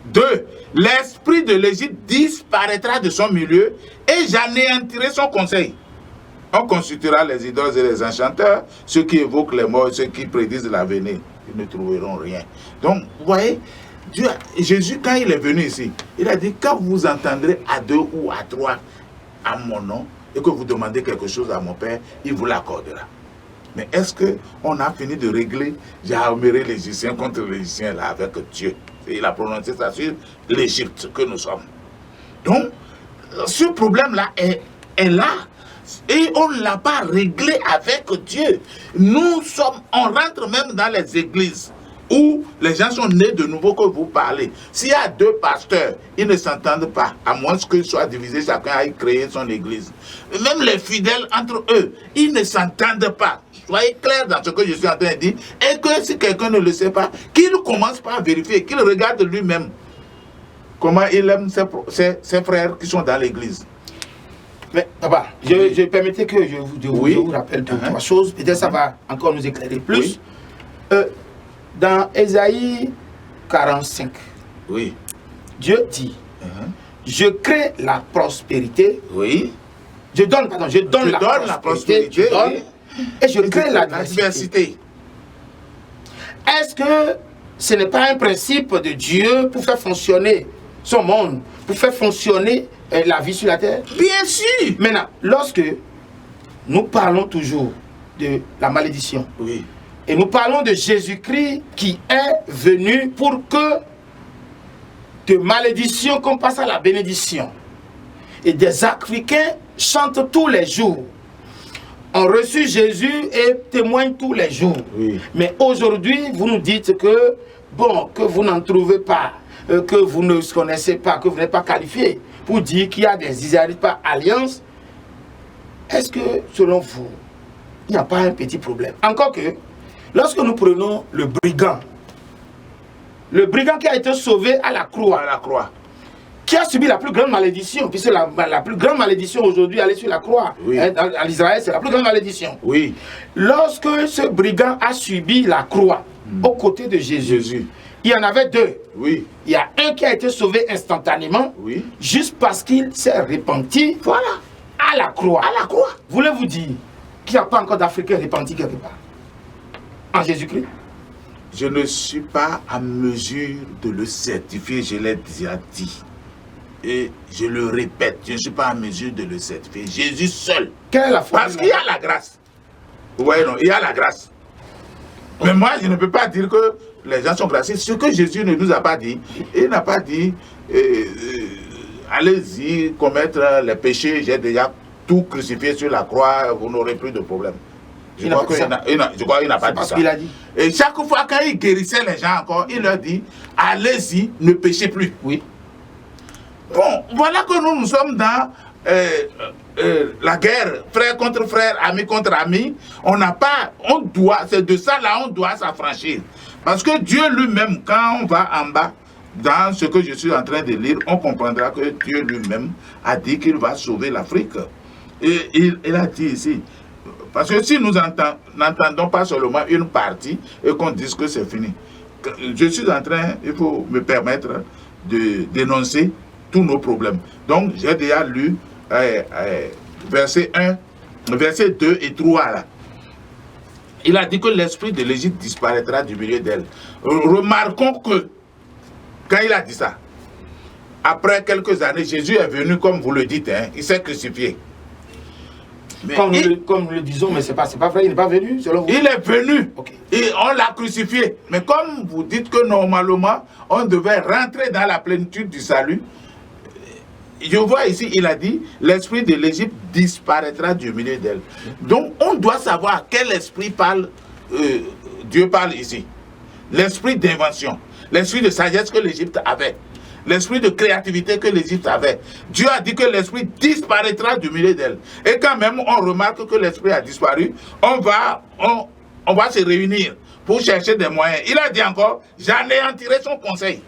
2. L'esprit de l'Égypte disparaîtra de son milieu et j'anéantirai son conseil. On consultera les idoles et les enchanteurs, ceux qui évoquent les morts, ceux qui prédisent l'avenir. Ils ne trouveront rien. Donc, vous voyez, Jésus, quand il est venu ici, il a dit, quand vous entendrez à 2 ou à 3 à mon nom, et que vous demandez quelque chose à mon Père, il vous l'accordera. Mais est-ce qu'on a fini de régler, j'armerai les Égyptiens contre les Égyptiens là avec Dieu? Il a prononcé ça sur l'Égypte que nous sommes. Donc, ce problème-là est là. Et on ne l'a pas réglé avec Dieu. On rentre même dans les églises où les gens sont nés de nouveau que vous parlez. S'il y a 2 pasteurs, ils ne s'entendent pas, à moins qu'ils soient divisés, chacun aille créer son église. Même les fidèles entre eux, ils ne s'entendent pas. Soyez clairs dans ce que je suis en train de dire. Et que si quelqu'un ne le sait pas, qu'il commence par vérifier, qu'il regarde lui-même comment il aime ses frères qui sont dans l'église. Mais papa, je permettais que je vous rappelle 2-3 choses. Peut-être ça va encore nous éclairer plus. Oui. Dans Ésaïe 45, oui. Dieu dit, je crée la prospérité. Oui. Je donne la prospérité. Oui. Et je crée la diversité. Est-ce que ce n'est pas un principe de Dieu pour faire fonctionner son monde, pour faire fonctionner la vie sur la terre? Bien sûr. Maintenant, lorsque nous parlons toujours de la malédiction, oui. Et nous parlons de Jésus-Christ qui est venu pour que de malédiction qu'on passe à la bénédiction. Et des Africains chantent tous les jours, ont reçu Jésus et témoignent tous les jours. Oui. Mais aujourd'hui, vous nous dites que, bon, que vous n'en trouvez pas, que vous ne connaissez pas, que vous n'êtes pas qualifié pour dire qu'il y a des Israélites par alliance. Est-ce que, selon vous, il n'y a pas un petit problème? Encore que, lorsque nous prenons le brigand qui a été sauvé à la croix, qui a subi la plus grande malédiction, puisque la plus grande malédiction aujourd'hui, elle est sur la croix. Oui. Hein, à l'Israël, c'est la plus grande malédiction. Oui. Lorsque ce brigand a subi la croix, aux côtés de Jésus, il y en avait 2. Oui. Il y a un qui a été sauvé instantanément, oui. Juste parce qu'il s'est repenti, voilà, à la croix. À la croix. Voulez-vous dire qu'il n'y a pas encore d'Africains repentis quelque part en Jésus-Christ? Je ne suis pas à mesure de le certifier, je l'ai déjà dit. Et je le répète, je ne suis pas à mesure de le certifier. Jésus seul. Quelle est la foi? Parce qu'il y a la grâce. Oui, non, il y a la grâce. Mais moi, je ne peux pas dire que les gens sont graciés. Ce que Jésus ne nous a pas dit, il n'a pas dit allez-y commettre les péchés, j'ai déjà tout crucifié sur la croix, vous n'aurez plus de problème. Je crois qu'il n'a pas dit ça. Qu'il a dit. Et chaque fois quand il guérissait les gens encore, il leur dit allez-y, ne péchez plus. Oui. Bon, voilà que nous sommes dans la guerre, frère contre frère, ami contre ami. C'est de ça là, on doit s'affranchir. Parce que Dieu lui-même, quand on va en bas, dans ce que je suis en train de lire, on comprendra que Dieu lui-même a dit qu'il va sauver l'Afrique. Et il a dit ici, parce que si nous n'entendons pas seulement une partie et qu'on dise que c'est fini, je suis en train, il faut me permettre de dénoncer tous nos problèmes. Donc, j'ai déjà lu verset 1, verset 2 et 3 là. Il a dit que l'esprit de l'Égypte disparaîtra du milieu d'elle. Remarquons que, quand il a dit ça, après quelques années, Jésus est venu, comme vous le dites, hein, il s'est crucifié. Comme nous le disons, mais c'est pas vrai, il n'est pas venu, selon vous. Il est venu, okay. Et on l'a crucifié. Mais comme vous dites que normalement, on devait rentrer dans la plénitude du salut, je vois ici, il a dit, l'esprit de l'Égypte disparaîtra du milieu d'elle. Donc, on doit savoir quel esprit Dieu parle ici. L'esprit d'invention, l'esprit de sagesse que l'Égypte avait, l'esprit de créativité que l'Égypte avait. Dieu a dit que l'esprit disparaîtra du milieu d'elle. Et quand même, on remarque que l'esprit a disparu, on va se réunir pour chercher des moyens. Il a dit encore, j'anéantirai son conseil.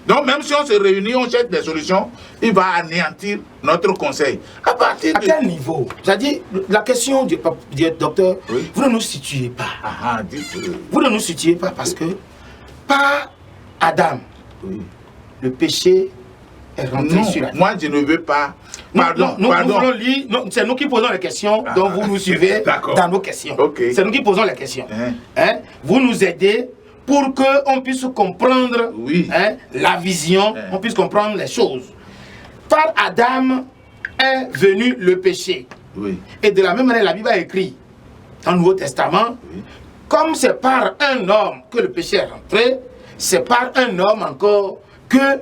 Donc même si on se réunit, on cherche des solutions, il va anéantir notre conseil. À quel niveau? C'est-à-dire, la question du docteur, oui. Vous ne nous situez pas. Vous ne nous situez pas parce que par Adam, oui. Le péché est rentré sur la terre. Moi je ne veux pas. Pardon. Nous voulons lire, c'est nous qui posons les questions, donc vous nous suivez dans nos questions. Okay. C'est nous qui posons les questions. Hein? Vous nous aidez pour qu'on puisse comprendre oui. La vision, on puisse comprendre les choses. Par Adam est venu le péché. Oui. Et de la même manière, la Bible a écrit dans le Nouveau Testament, oui. Comme c'est par un homme que le péché est rentré, c'est par un homme encore que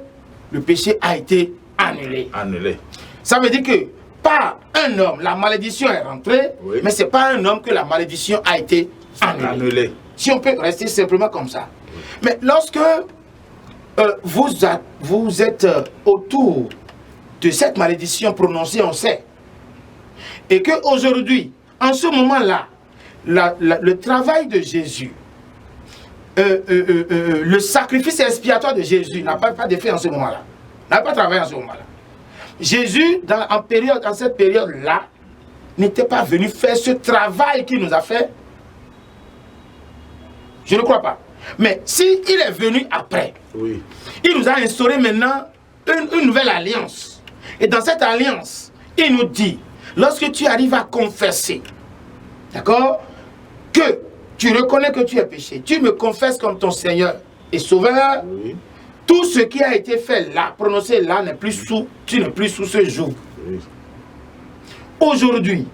le péché a été annulé. Ça veut dire que par un homme, la malédiction est rentrée, oui. Mais c'est pas un homme que la malédiction a été annulée. Si on peut rester simplement comme ça. Mais lorsque vous êtes autour de cette malédiction prononcée, on sait, et qu'aujourd'hui, en ce moment-là, le travail de Jésus, le sacrifice expiatoire de Jésus n'a pas d'effet en ce moment-là. N'a pas travaillé en ce moment-là. Jésus, dans cette période-là, n'était pas venu faire ce travail qu'il nous a fait. Je ne crois pas. Mais s'il est venu après, oui. Il nous a instauré maintenant une nouvelle alliance. Et dans cette alliance, il nous dit, lorsque tu arrives à confesser, d'accord, que tu reconnais que tu es péché, tu me confesses comme ton Seigneur et Sauveur, oui. Tout ce qui a été fait là, prononcé là, tu n'es plus sous ce joug. Oui. Aujourd'hui,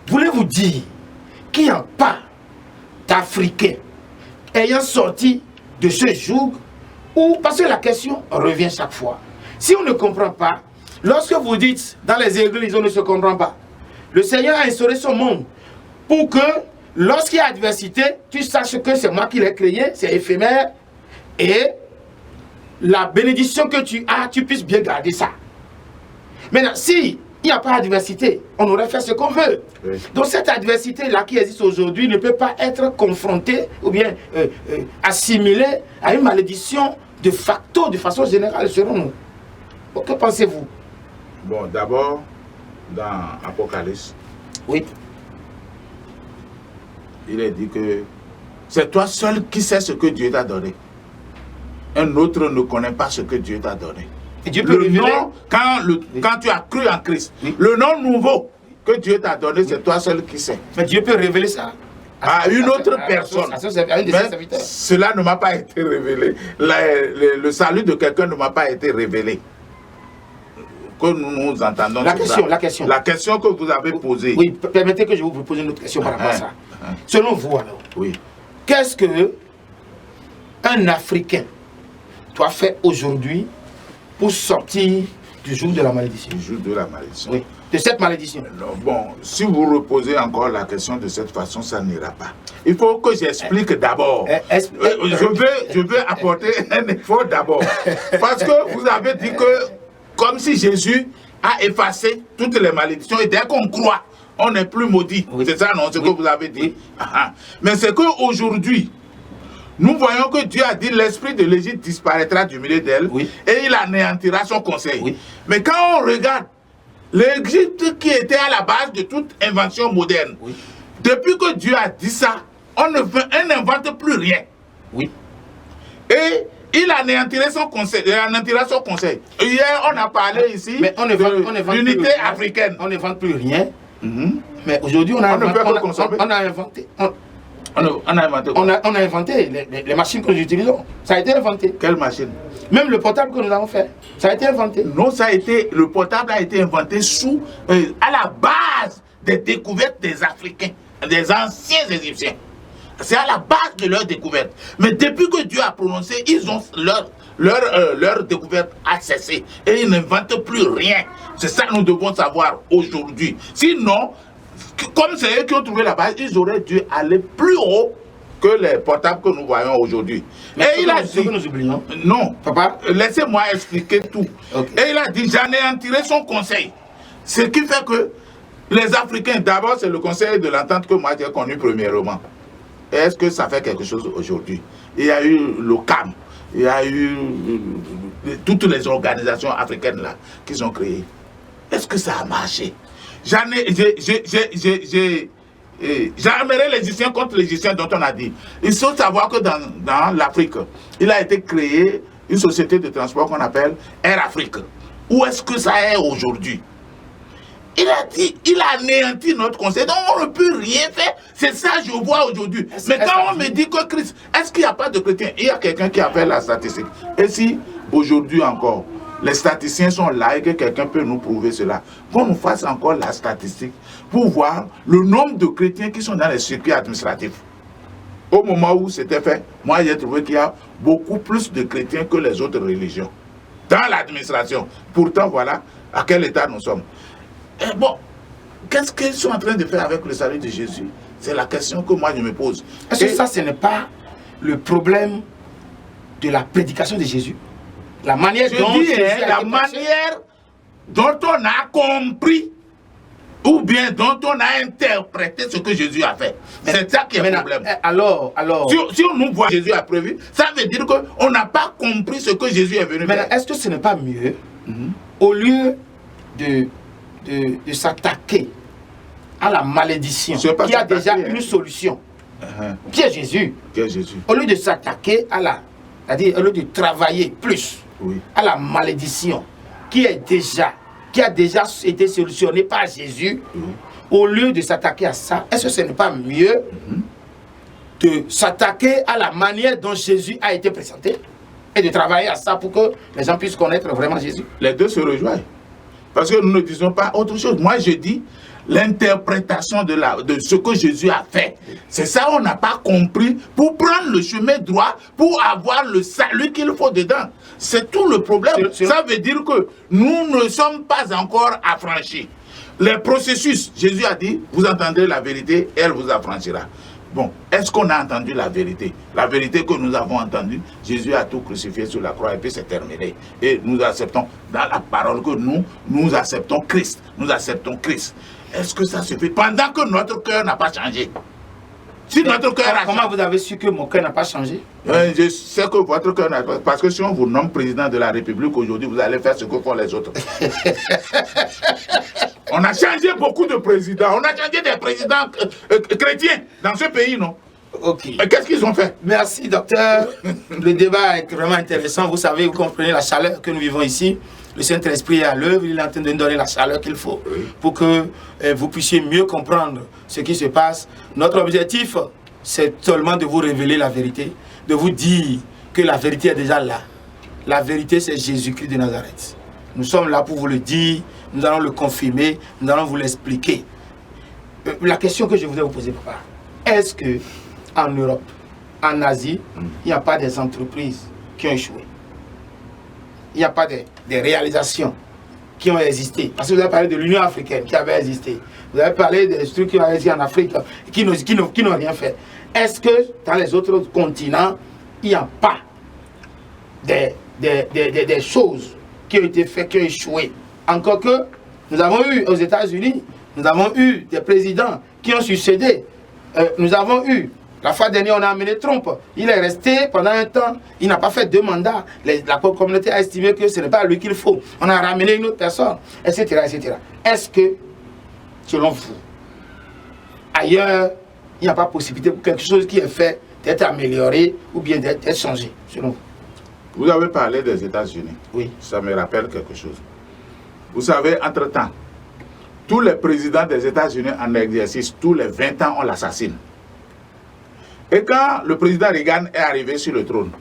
voulez-vous dire qu'il n'y a pas d'Africains ayant sorti de ce joug, ou parce que la question revient chaque fois. Si on ne comprend pas, lorsque vous dites dans les églises, on ne se comprend pas. Le Seigneur a instauré ce monde pour que lorsqu'il y a adversité, tu saches que c'est moi qui l'ai créé, c'est éphémère, et la bénédiction que tu as, tu puisses bien garder ça. Maintenant, si il n'y a pas d'adversité, on aurait fait ce qu'on veut. Oui. Donc cette adversité-là qui existe aujourd'hui ne peut pas être confrontée ou bien assimilée à une malédiction de facto, de façon générale, selon nous. Que pensez-vous? Bon, d'abord, dans Apocalypse, oui. Il est dit que c'est toi seul qui sais ce que Dieu t'a donné. Un autre ne connaît pas ce que Dieu t'a donné. Et Dieu peut révéler... nom, quand tu as cru en Christ, oui. Le nom nouveau que Dieu t'a donné, c'est toi seul qui sais. Mais Dieu peut révéler ça à une autre personne. Mais cela ne m'a pas été révélé. Le salut de quelqu'un ne m'a pas été révélé. Que nous entendons la question. La question que vous avez posée. Oui, permettez que je vous pose une autre question par rapport à ça. Selon vous alors, oui. qu'est-ce que un Africain doit faire aujourd'hui pour sortir du joug de la malédiction? Du joug de la malédiction. Oui, de cette malédiction. Non, bon, si vous reposez encore la question de cette façon, ça n'ira pas. Il faut que j'explique d'abord. Je veux apporter un effort d'abord. Parce que vous avez dit que, comme si Jésus a effacé toutes les malédictions, et dès qu'on croit, on n'est plus maudit. Oui. C'est ça, non? C'est ce que vous avez dit. Oui. Mais c'est qu'aujourd'hui, nous voyons que Dieu a dit l'esprit de l'Égypte disparaîtra du milieu d'elle, oui, et il anéantira son conseil. Oui. Mais quand on regarde l'Égypte qui était à la base de toute invention moderne, oui, depuis que Dieu a dit ça, on n'invente plus rien. Oui. Et il anéantira son conseil. Hier, on a parlé ici de l'unité africaine. On n'invente plus rien. Mais aujourd'hui, on a inventé. On a inventé les machines que nous utilisons. Ça a été inventé. Quelle machine? Même le portable que nous avons fait, ça a été inventé. Non, le portable a été inventé à la base des découvertes des Africains, des anciens Égyptiens. C'est à la base de leur découverte. Mais depuis que Dieu a prononcé, ils ont leur découverte a cessé. Et ils n'inventent plus rien. C'est ça que nous devons savoir aujourd'hui. Sinon, comme c'est eux qui ont trouvé la base, ils auraient dû aller plus haut que les portables que nous voyons aujourd'hui. Et il a dit, que nous oublions. Non, papa, laissez-moi expliquer tout. Okay. Et il a dit, j'anéantirai son conseil. Ce qui fait que les Africains, d'abord, c'est le conseil de l'entente que moi j'ai connu premièrement. Est-ce que ça fait quelque chose aujourd'hui? Il y a eu le CAM, il y a eu toutes les organisations africaines là qui sont créées. Est-ce que ça a marché? J'aimerais les Égyptiens contre les Égyptiens dont on a dit. Il faut savoir que dans l'Afrique, il a été créé une société de transport qu'on appelle Air Afrique. Où est-ce que ça est aujourd'hui? Il a dit, il a anéanti notre conseil, donc on ne peut rien faire. C'est ça que je vois aujourd'hui. Mais quand on me dit que Christ, est-ce qu'il n'y a pas de chrétiens? Il y a quelqu'un qui a fait la statistique. Et si aujourd'hui encore, les statisticiens sont là et que quelqu'un peut nous prouver cela, qu'on nous fasse encore la statistique pour voir le nombre de chrétiens qui sont dans les circuits administratifs. Au moment où c'était fait, moi j'ai trouvé qu'il y a beaucoup plus de chrétiens que les autres religions dans l'administration. Pourtant, voilà à quel état nous sommes. Et bon, qu'est-ce qu'ils sont en train de faire avec le salut de Jésus? C'est la question que moi je me pose. Est-ce que ça, ce n'est pas le problème de la prédication de Jésus? La manière dont on a compris ou bien dont on a interprété ce que Jésus a fait. C'est ça qui est le problème. Alors... Si on nous voit Jésus a prévu, ça veut dire qu'on n'a pas compris ce que Jésus est venu faire. Est-ce que ce n'est pas mieux, au lieu de s'attaquer à la malédiction, qui a déjà une solution, qui est Jésus, au lieu de s'attaquer à c'est-à-dire au lieu de travailler plus à la malédiction, qui a déjà été solutionnée par Jésus, au lieu de s'attaquer à ça, est-ce que ce n'est pas mieux de s'attaquer à la manière dont Jésus a été présenté et de travailler à ça pour que les gens puissent connaître vraiment Jésus? Les deux se rejoignent. Parce que nous ne disons pas autre chose. Moi, je dis l'interprétation de ce que Jésus a fait. C'est ça, on n'a pas compris pour prendre le chemin droit, pour avoir le salut qu'il faut dedans. C'est tout le problème. Ça veut dire que nous ne sommes pas encore affranchis. Les processus, Jésus a dit, vous entendrez la vérité, elle vous affranchira. Bon, est-ce qu'on a entendu la vérité? La vérité que nous avons entendue, Jésus a tout crucifié sur la croix et puis c'est terminé. Et nous acceptons dans la parole que nous acceptons Christ. Nous acceptons Christ. Est-ce que ça suffit? Pendant que notre cœur n'a pas changé. Si notre cœur a Comment vous avez su que mon cœur n'a pas changé? Je sais que votre cœur n'a pas... Parce que si on vous nomme président de la République aujourd'hui, vous allez faire ce que font les autres. On a changé beaucoup de présidents. On a changé des présidents chrétiens dans ce pays, non? Ok. Qu'est-ce qu'ils ont fait? Merci, docteur. Le débat est vraiment intéressant. Vous savez, vous comprenez la chaleur que nous vivons ici. Le Saint-Esprit est à l'œuvre. Il est en train de nous donner la chaleur qu'il faut pour que vous puissiez mieux comprendre ce qui se passe. Notre objectif, c'est seulement de vous révéler la vérité, de vous dire que la vérité est déjà là. La vérité, c'est Jésus-Christ de Nazareth. Nous sommes là pour vous le dire. Nous allons le confirmer, nous allons vous l'expliquer. La question que je voudrais vous poser, papa, est-ce que en Europe, en Asie, il n'y a pas des entreprises qui ont échoué. Il n'y a pas des réalisations qui ont existé. Parce que vous avez parlé de l'Union africaine qui avait existé. Vous avez parlé des structures qui ont existé en Afrique qui n'ont rien fait. Est-ce que dans les autres continents, il n'y a pas des choses qui ont été faites, qui ont échoué? Encore que nous avons eu aux États-Unis, nous avons eu des présidents qui ont succédé. Nous avons eu, la fois dernière, on a amené Trump. Il est resté pendant un temps, il n'a pas fait 2 mandats. La communauté a estimé que ce n'est pas lui qu'il faut. On a ramené une autre personne, etc. etc. Est-ce que, selon vous, ailleurs, il n'y a pas possibilité pour quelque chose qui est fait d'être amélioré ou bien d'être changé, selon vous? Vous avez parlé des États-Unis. Oui. Ça me rappelle quelque chose. Vous savez, entre-temps, tous les présidents des États-Unis en exercice, tous les 20 ans, on l'assassine. Et quand le président Reagan est arrivé sur le trône,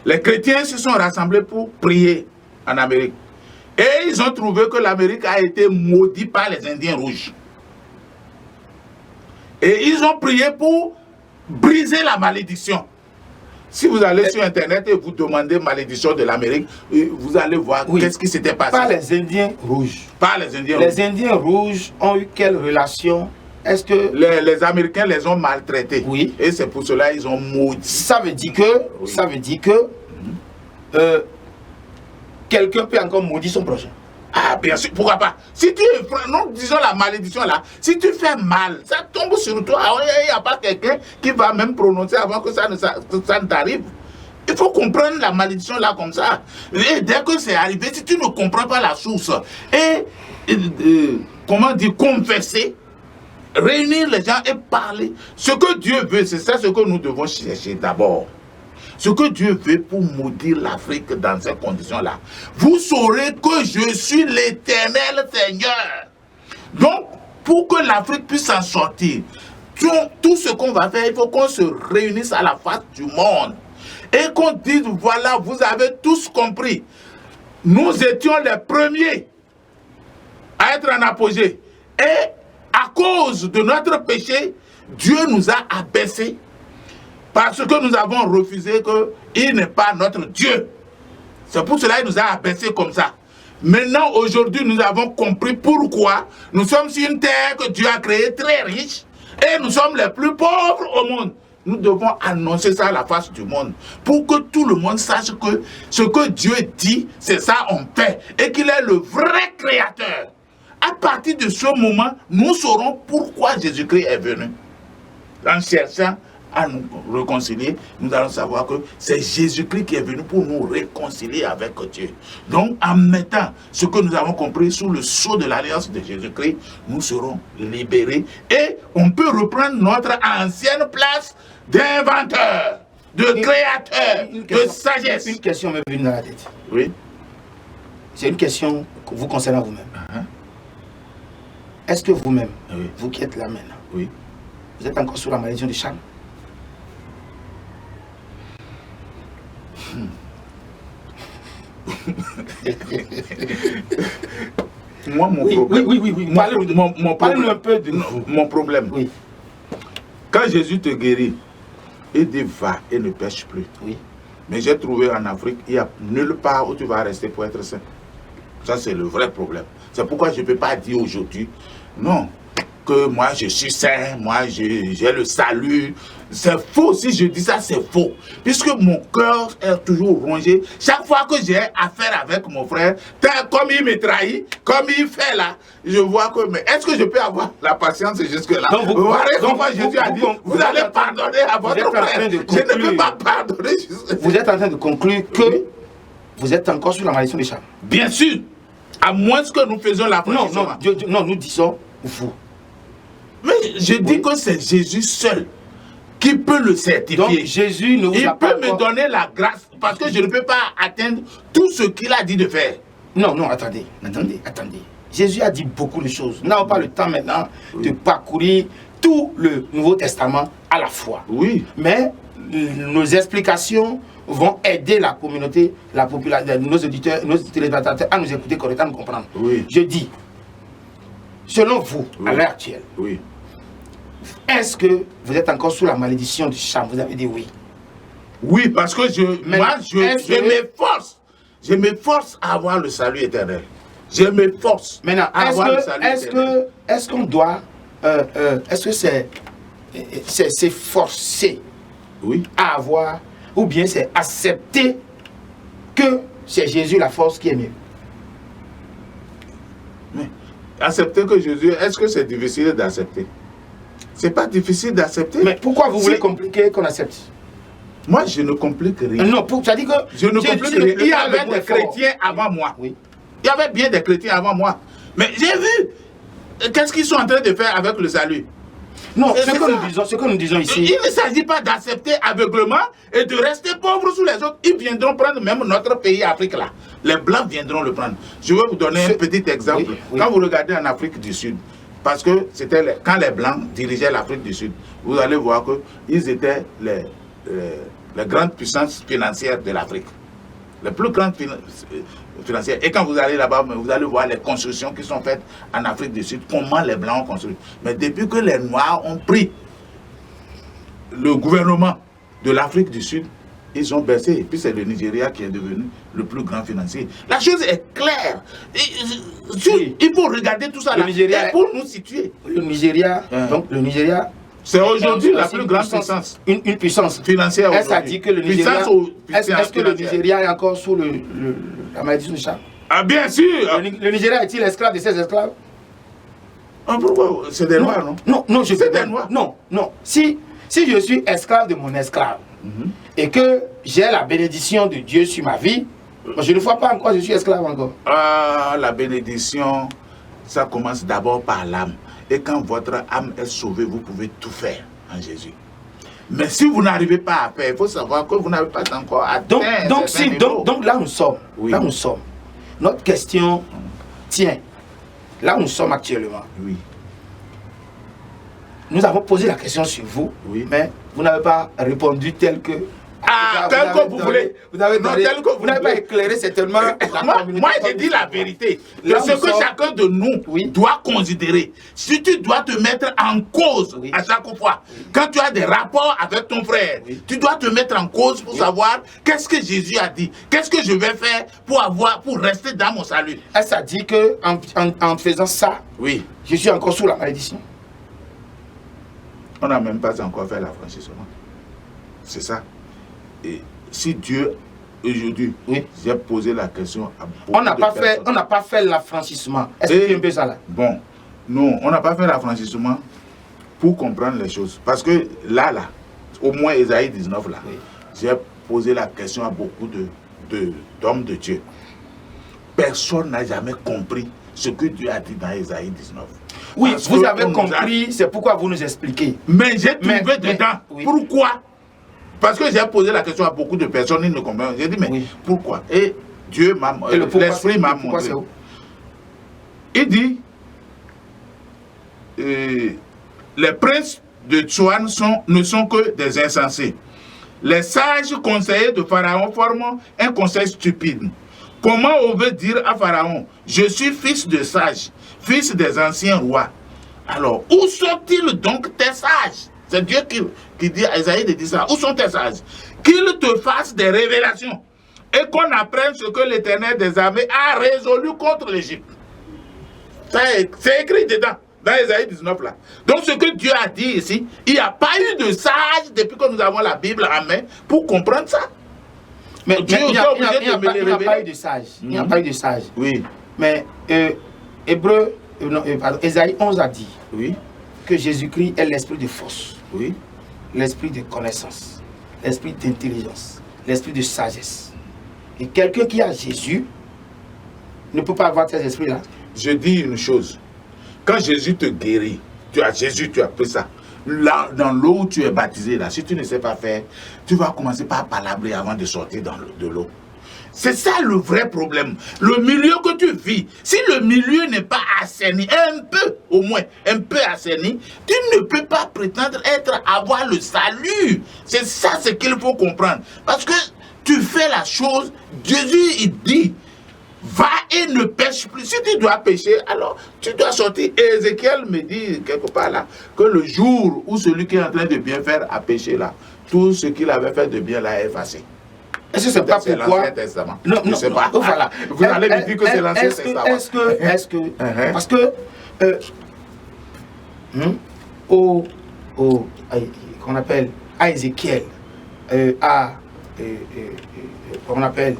les chrétiens se sont rassemblés pour prier en Amérique. Et ils ont trouvé que l'Amérique a été maudite par les Indiens rouges. Et ils ont prié pour briser la malédiction. Si vous allez sur Internet et vous demandez malédiction de l'Amérique, vous allez voir qu'est-ce qui s'était passé. Par les Indiens rouges. Par les Indiens rouges. Les Indiens rouges ont eu quelle relation? Est-ce que les Américains les ont maltraités? Oui. Et c'est pour cela qu'ils ont maudit. Ça veut dire que, quelqu'un peut encore maudire son prochain. Ah, bien sûr, pourquoi pas? Si tu, non, disons la malédiction là, si tu fais mal, ça tombe sur toi. Il n'y a pas quelqu'un qui va même prononcer avant que ça ne t'arrive. Il faut comprendre la malédiction là comme ça. Et dès que c'est arrivé, si tu ne comprends pas la source, et comment dire, confesser, réunir les gens et parler. Ce que Dieu veut, c'est ça ce que nous devons chercher d'abord. Ce que Dieu veut pour maudire l'Afrique dans ces conditions-là. Vous saurez que je suis l'Éternel Seigneur. Donc, pour que l'Afrique puisse s'en sortir, tout ce qu'on va faire, il faut qu'on se réunisse à la face du monde. Et qu'on dise, voilà, vous avez tous compris. Nous étions les premiers à être en apogée. Et à cause de notre péché, Dieu nous a abaissés. Parce que nous avons refusé qu'il n'est pas notre Dieu. C'est pour cela qu'il nous a abaissés comme ça. Maintenant, aujourd'hui, nous avons compris pourquoi nous sommes sur une terre que Dieu a créée très riche et nous sommes les plus pauvres au monde. Nous devons annoncer ça à la face du monde pour que tout le monde sache que ce que Dieu dit, c'est ça on fait et qu'il est le vrai créateur. À partir de ce moment, nous saurons pourquoi Jésus-Christ est venu. En cherchant à nous réconcilier, nous allons savoir que c'est Jésus-Christ qui est venu pour nous réconcilier avec Dieu. Donc, en mettant ce que nous avons compris sous le sceau de l'alliance de Jésus-Christ, nous serons libérés et on peut reprendre notre ancienne place d'inventeur, de créateur, de sagesse. Une question m'est venue dans la tête. Oui. C'est une question vous concernant vous-même. Est-ce que vous-même, vous qui êtes là maintenant, vous êtes encore sous la malédiction du charme? Moi, mon problème. Oui. Parlez-nous un peu de mon problème. Oui. Quand Jésus te guérit, il dit va et ne pêche plus. Oui. Mais j'ai trouvé en Afrique, il n'y a nulle part où tu vas rester pour être saint. Ça, c'est le vrai problème. C'est pourquoi je ne peux pas dire aujourd'hui, non, que moi je suis saint, moi j'ai le salut. C'est faux, si je dis ça, c'est faux. Puisque mon cœur est toujours rongé. Chaque fois que j'ai affaire avec mon frère, comme il me trahit, comme il fait là, je vois que, mais est-ce que je peux avoir la patience jusque-là? Donc, vous Jésus a dit, vous allez pardonner à votre frère. Je ne peux pas pardonner. Vous êtes en train de conclure que vous êtes encore sous la malédiction des charmes. Bien sûr. À moins que nous faisions la non, nous disons vous. Mais je dis que c'est Jésus seul qui peut le certifier. Donc Jésus ne vous il a peut pas me donner la grâce parce que je ne peux pas atteindre tout ce qu'il a dit de faire. Non, attendez. Jésus a dit beaucoup de choses. Nous n'avons pas le temps maintenant de parcourir tout le Nouveau Testament à la fois. Oui. Mais nos explications vont aider la communauté, la population, nos auditeurs, nos téléspectateurs à nous écouter correctement, à nous comprendre. Oui. Je dis, selon vous, à l'heure actuelle, est-ce que vous êtes encore sous la malédiction du charme? Vous avez dit oui. Oui, parce que je m'efforce. Je m'efforce à avoir le salut éternel. Je m'efforce Maintenant, à avoir le salut éternel. Est-ce qu'on doit... est-ce que c'est forcé Oui. à avoir, ou bien c'est accepter que c'est Jésus la force qui est mieux? Mais accepter que Jésus, est-ce que c'est difficile d'accepter? C'est pas difficile d'accepter. Mais pourquoi vous voulez compliquer qu'on accepte? Moi, je ne complique rien. Non, ça dit que... Je ne complique rien. Il y avait des chrétiens avant moi. Oui. Il y avait bien des chrétiens avant moi. Mais j'ai vu, qu'est-ce qu'ils sont en train de faire avec le salut? Non, ce que nous disons ici... Il ne s'agit pas d'accepter aveuglement et de rester pauvre sous les autres. Ils viendront prendre même notre pays, Afrique là. Les Blancs viendront le prendre. Je vais vous donner un petit exemple. Oui, oui. Quand vous regardez en Afrique du Sud, parce que c'était quand les Blancs dirigeaient l'Afrique du Sud, vous allez voir qu'ils étaient les grandes puissances financières de l'Afrique. Les plus grandes financières. Et quand vous allez là-bas, vous allez voir les constructions qui sont faites en Afrique du Sud, comment les Blancs ont construit. Mais depuis que les Noirs ont pris le gouvernement de l'Afrique du Sud, ils ont baissé. Et puis c'est le Nigeria qui est devenu le plus grand financier. La chose est claire. Il faut regarder tout ça là. Et pour nous situer. Le Nigeria, donc le Nigeria... C'est aujourd'hui la plus grande puissance. Une puissance financière. Est-ce a dit que le Nigeria... Est-ce que le Nigeria est encore sous la malédiction du chat? Ah bien sûr. Le Nigeria est-il esclave de ses esclaves? Pourquoi? C'est des Noirs, non? Non, je c'est des Noirs. Non. Si je suis esclave de mon esclave et que j'ai la bénédiction de Dieu sur ma vie, je ne vois pas en quoi je suis esclave encore. Ah, la bénédiction, ça commence d'abord par l'âme. Et quand votre âme est sauvée, vous pouvez tout faire en Jésus. Mais si vous n'arrivez pas à faire, il faut savoir que vous n'avez pas encore atteint. Donc là nous sommes. Oui. Là nous sommes. Notre question tient. Là où nous sommes actuellement. Oui. Nous avons posé la question sur vous, oui. Mais vous n'avez pas répondu tel que... tel que vous voulez. Vous n'avez pas éclairé certainement. Moi, j'ai dit la vérité. Ce que chacun de nous doit considérer. Si tu dois te mettre en cause à chaque fois, quand tu as des rapports avec ton frère, tu dois te mettre en cause pour savoir qu'est-ce que Jésus a dit. Qu'est-ce que je vais faire pour rester dans mon salut. Est-ce a dit que en faisant ça, je suis encore sous la malédiction? On n'a même pas encore fait l'affranchissement. C'est ça. Et si Dieu, aujourd'hui, j'ai posé la question à beaucoup de personnes. On n'a pas fait l'affranchissement. Est-ce que tu un peu ça là? Bon, non, on n'a pas fait l'affranchissement pour comprendre les choses. Parce que là, au moins Ésaïe 19, là, j'ai posé la question à beaucoup d'hommes de Dieu. Personne n'a jamais compris ce que Dieu a dit dans Ésaïe 19. Oui, vous avez compris, c'est pourquoi vous nous expliquez. Mais j'ai trouvé dedans. Pourquoi? Parce que j'ai posé la question à beaucoup de personnes, ils ne comprennent pas. J'ai dit, mais pourquoi? Et Dieu m'a l'esprit m'a montré. Il dit, les princes de Tsoan ne sont que des insensés. Les sages conseillers de Pharaon forment un conseil stupide. Comment on veut dire à Pharaon, je suis fils de sage, fils des anciens rois. Alors, où sont-ils donc tes sages? C'est Dieu qui dit à Esaïe de dire ça. Où sont tes sages? Qu'ils te fassent des révélations et qu'on apprenne ce que l'Éternel des armées a résolu contre l'Égypte. C'est écrit dedans, dans Esaïe 19 là. Donc ce que Dieu a dit ici, il n'y a pas eu de sage depuis que nous avons la Bible en main pour comprendre ça. Mais il n'y a pas eu de sage. Il n'y a pas eu de sage. Oui. Mais Esaïe 11 a dit que Jésus-Christ est l'esprit de force, l'esprit de connaissance, l'esprit d'intelligence, l'esprit de sagesse. Et quelqu'un qui a Jésus ne peut pas avoir ces esprits-là. Je dis une chose. Quand Jésus te guérit, tu as Jésus, tu as pris ça. Là, dans l'eau où tu es baptisé, là, si tu ne sais pas faire, tu vas commencer par palabrer avant de sortir de l'eau. C'est ça le vrai problème. Le milieu que tu vis, si le milieu n'est pas assaini, un peu, au moins, un peu assaini, tu ne peux pas prétendre avoir le salut. C'est ça ce qu'il faut comprendre. Parce que tu fais la chose, Jésus, il dit, va et ne pêche plus. Si tu dois pêcher, alors tu dois sortir. Et Ézéchiel me dit quelque part là, que le jour où celui qui est en train de bien faire a péché là, tout ce qu'il avait fait de bien là est effacé. Est-ce que c'est pas pourquoi l'Ancien Testament? Non, je ne sais pas. Voilà. Vous allez me dire que c'est l'Ancien Testament. Est-ce que parce que qu'on appelle à Ézéchiel, qu'on appelle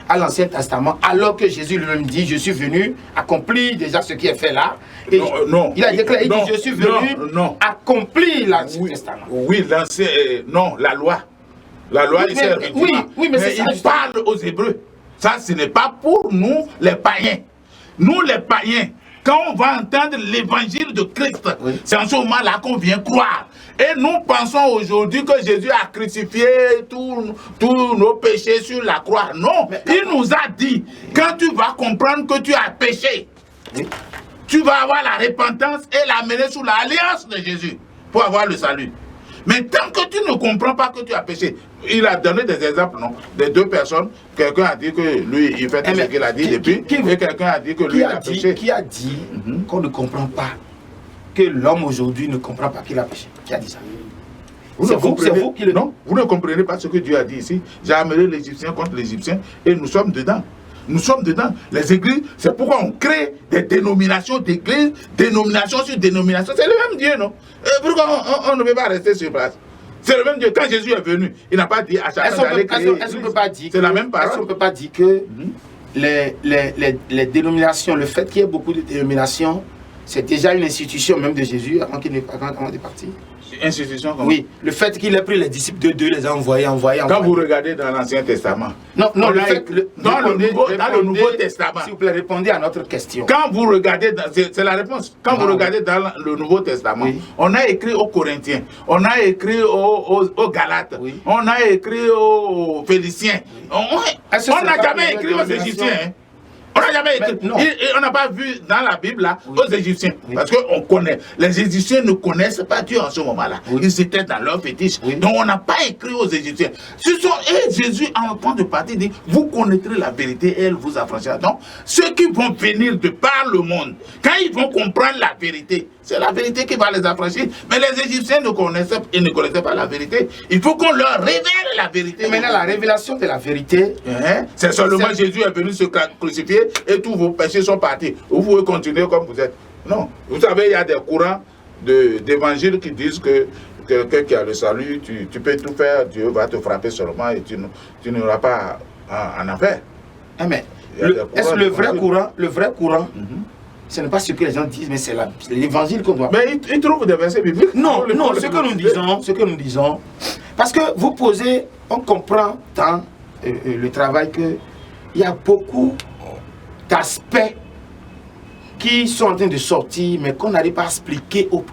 à l'Ancien Testament, alors que Jésus lui-même dit, je suis venu accomplir déjà ce qui est fait là. Et non, il a déclaré, il dit, je suis venu accomplir l'Ancien Testament. Oui, l'ancien, non, la loi. La loi, oui, mais c'est ça. Il parle aux Hébreux. Ça, ce n'est pas pour nous, les païens. Nous, les païens, quand on va entendre l'évangile de Christ, c'est en ce moment-là qu'on vient croire. Et nous pensons aujourd'hui que Jésus a crucifié tous nos péchés sur la croix. Non, il nous a dit, quand tu vas comprendre que tu as péché, tu vas avoir la repentance et l'amener sous l'alliance de Jésus pour avoir le salut. Mais tant que tu ne comprends pas que tu as péché, il a donné des exemples, non, de deux personnes. Quelqu'un a dit que lui, il fait tout ce qu'il a dit depuis, et quelqu'un a dit que lui, il a péché. Qui a dit qu'on ne comprend pas, que l'homme aujourd'hui ne comprend pas qu'il a péché? Qui a dit ça? C'est vous qui le dites. Non, vous ne comprenez pas ce que Dieu a dit ici. J'ai amené l'Égyptien contre l'Égyptien, et nous sommes dedans. Nous sommes dedans. Les églises, c'est pourquoi on crée des dénominations d'églises, dénomination sur dénomination. C'est le même Dieu, non? Et pourquoi on ne peut pas rester sur place? C'est le même Dieu. Quand Jésus est venu, il n'a pas dit à chacun d'aller créer. Est-ce qu'on ne peut pas dire c'est la même parole? Est-ce qu'on ne peut pas dire que les dénominations, le fait qu'il y ait beaucoup de dénominations, c'est déjà une institution même de Jésus avant qu'il est parti? Institution comme oui, le fait qu'il ait pris les disciples de deux, les a envoyés. Quand vous regardez dans l'Ancien Testament, dans le Nouveau Testament, s'il vous plaît, répondez à notre question. Quand vous regardez, c'est la réponse, quand vous regardez dans le Nouveau Testament, on a écrit aux Corinthiens, on a écrit aux Galates, on a écrit aux Phéniciens, on n'a jamais écrit aux Égyptiens. On n'a jamais écrit. On n'a pas vu dans la Bible là, aux Égyptiens. Parce qu'on connaît. Les Égyptiens ne connaissent pas Dieu en ce moment-là. Ils étaient dans leur fétiche. Donc on n'a pas écrit aux Égyptiens. Et Jésus, en point de partie, dit, vous connaîtrez la vérité et elle vous affranchira. Donc ceux qui vont venir de par le monde, quand ils vont comprendre la vérité, c'est la vérité qui va les affranchir. Mais les Égyptiens ne connaissaient pas la vérité. Il faut qu'on leur révèle la vérité. Et maintenant, la révélation de la vérité, c'est seulement Jésus est venu se crucifier et tous vos péchés sont partis. Vous pouvez continuer comme vous êtes. Non. Vous savez, il y a des courants d'évangile qui disent que quelqu'un qui a le salut, tu peux tout faire, Dieu va te frapper seulement et tu n'auras pas en affaire. Mais est-ce le vrai courant, ce n'est pas ce que les gens disent, mais c'est l'évangile qu'on doit... Mais ils trouvent des versets bibliques. Non, ce que nous disons, parce que vous posez, on comprend dans le travail qu'il y a beaucoup d'aspects qui sont en train de sortir, mais qu'on n'arrive pas à expliquer aux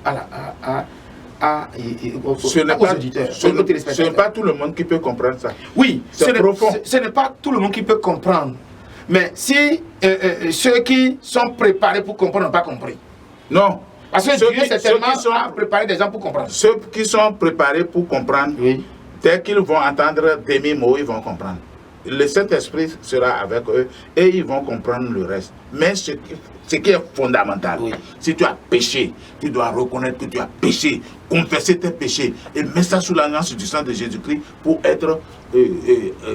auditeurs. Ce n'est pas tout le monde qui peut comprendre ça. Oui, c'est profond. Ce n'est pas tout le monde qui peut comprendre. Mais si ceux qui sont préparés pour comprendre n'ont pas compris. Non. Parce que Dieu certainement a préparé des gens pour comprendre. Ceux qui sont préparés pour comprendre, dès qu'ils vont entendre des mots, ils vont comprendre. Le Saint-Esprit sera avec eux et ils vont comprendre le reste. Mais ce qui est fondamental, si tu as péché, tu dois reconnaître que tu as péché, confesser tes péchés et mettre ça sous l'alliance du sang de Jésus-Christ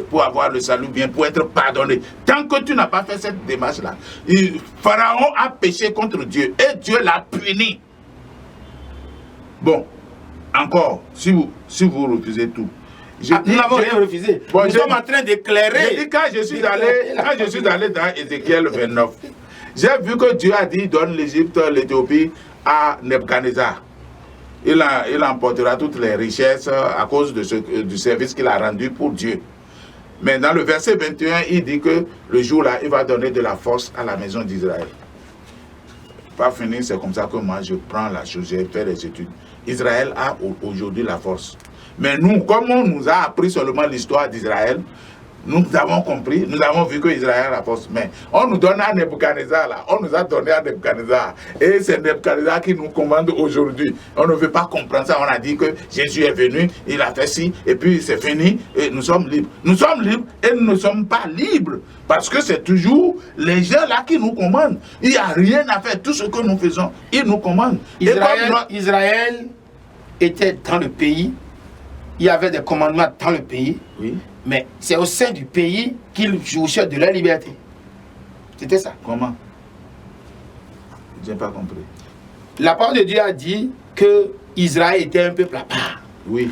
pour avoir le salut bien, pour être pardonné. Tant que tu n'as pas fait cette démarche-là, Pharaon a péché contre Dieu et Dieu l'a puni. Bon, encore, si vous refusez tout, nous n'avons rien refusé. Bon, nous sommes en train d'éclairer. Quand je suis allé dans Ézéchiel 29, j'ai vu que Dieu a dit, donne l'Égypte, l'Éthiopie à Nebuchadnezzar. Il emportera toutes les richesses à cause du service qu'il a rendu pour Dieu. Mais dans le verset 21, il dit que le jour-là, il va donner de la force à la maison d'Israël. Pas fini, c'est comme ça que moi je prends la chose, j'ai fait les études. Israël a aujourd'hui la force. Mais nous, comme on nous a appris seulement l'histoire d'Israël, nous avons compris, nous avons vu que Israël a la force. Mais on nous donne à Nebuchadnezzar là, on nous a donné à Nebuchadnezzar. Et c'est Nebuchadnezzar qui nous commande aujourd'hui. On ne veut pas comprendre ça. On a dit que Jésus est venu, il a fait ci, et puis c'est fini, et nous sommes libres. Nous sommes libres et nous ne sommes pas libres. Parce que c'est toujours les gens là qui nous commandent. Il n'y a rien à faire. Tout ce que nous faisons, ils nous commandent. Israël était dans le pays il y avait des commandements dans le pays, Oui. mais c'est au sein du pays qu'ils jouissaient de leur liberté. C'était ça. Comment? Je n'ai pas compris. La parole de Dieu a dit que Israël était un peuple à part. Oui.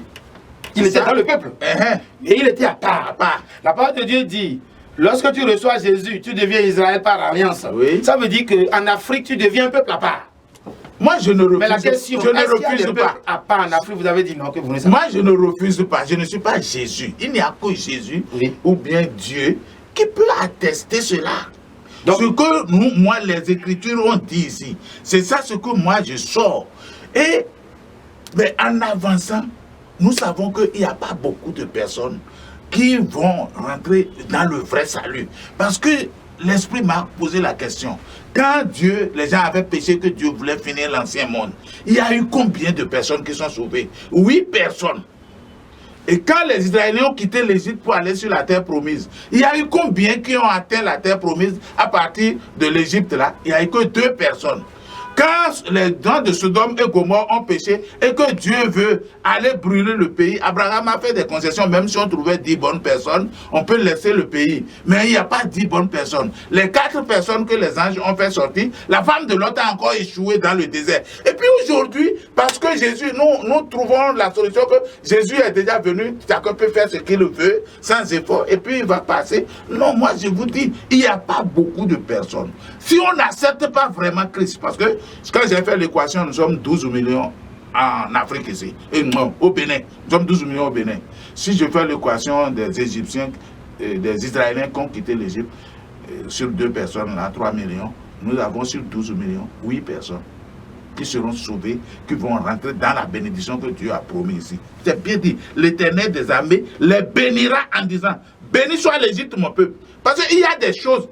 Il était dans le peuple. Uh-huh. Et il était à part, à part. La parole de Dieu dit, lorsque tu reçois Jésus, tu deviens Israël par alliance. Oui. Ça veut dire qu'en Afrique, tu deviens un peuple à part. Moi, je ne refuse, Mais la question, je ne est-ce qu'il y a des refuse peuples pas. à part en Afrique? Vous avez dit non, que vous ne savez Moi, je ne refuse pas. Je ne suis pas Jésus. Il n'y a que Jésus Oui. ou bien Dieu qui peut attester cela. Donc- Ce que nous, moi, les Écritures ont dit ici, c'est ça ce que moi je sors. Et mais en avançant, nous savons qu'il n'y a pas beaucoup de personnes qui vont rentrer dans le vrai salut. Parce que l'Esprit m'a posé la question. Quand Dieu, les gens avaient péché que Dieu voulait finir l'ancien monde, il y a eu combien de personnes qui sont sauvées? 8 personnes. Et quand les Israéliens ont quitté l'Égypte pour aller sur la terre promise, il y a eu combien qui ont atteint la terre promise à partir de l'Égypte là? Il n'y a eu que 2 personnes. Quand les gens de Sodome et Gomorrhe ont péché et que Dieu veut aller brûler le pays, Abraham a fait des concessions. Même si on trouvait 10 bonnes personnes, on peut laisser le pays. Mais il n'y a pas 10 bonnes personnes. Les 4 personnes que les anges ont fait sortir, la femme de Lot a encore échoué dans le désert. Et puis aujourd'hui, parce que Jésus, nous trouvons la solution que Jésus est déjà venu, chacun peut faire ce qu'il veut, sans effort, et puis il va passer. Non, moi je vous dis, il n'y a pas beaucoup de personnes. Si on n'accepte pas vraiment Christ, parce que quand j'ai fait l'équation, nous sommes 12 millions en Afrique ici, et non, au Bénin, nous sommes 12 millions au Bénin. Si je fais l'équation des Égyptiens, des Israéliens qui ont quitté l'Égypte, sur 2 personnes, là, 3 millions, nous avons sur 12 millions, 8 personnes qui seront sauvées, qui vont rentrer dans la bénédiction que Dieu a promis ici. C'est bien dit, l'Éternel des armées les bénira en disant, béni soit l'Égypte, mon peuple. Parce qu'il y a des choses,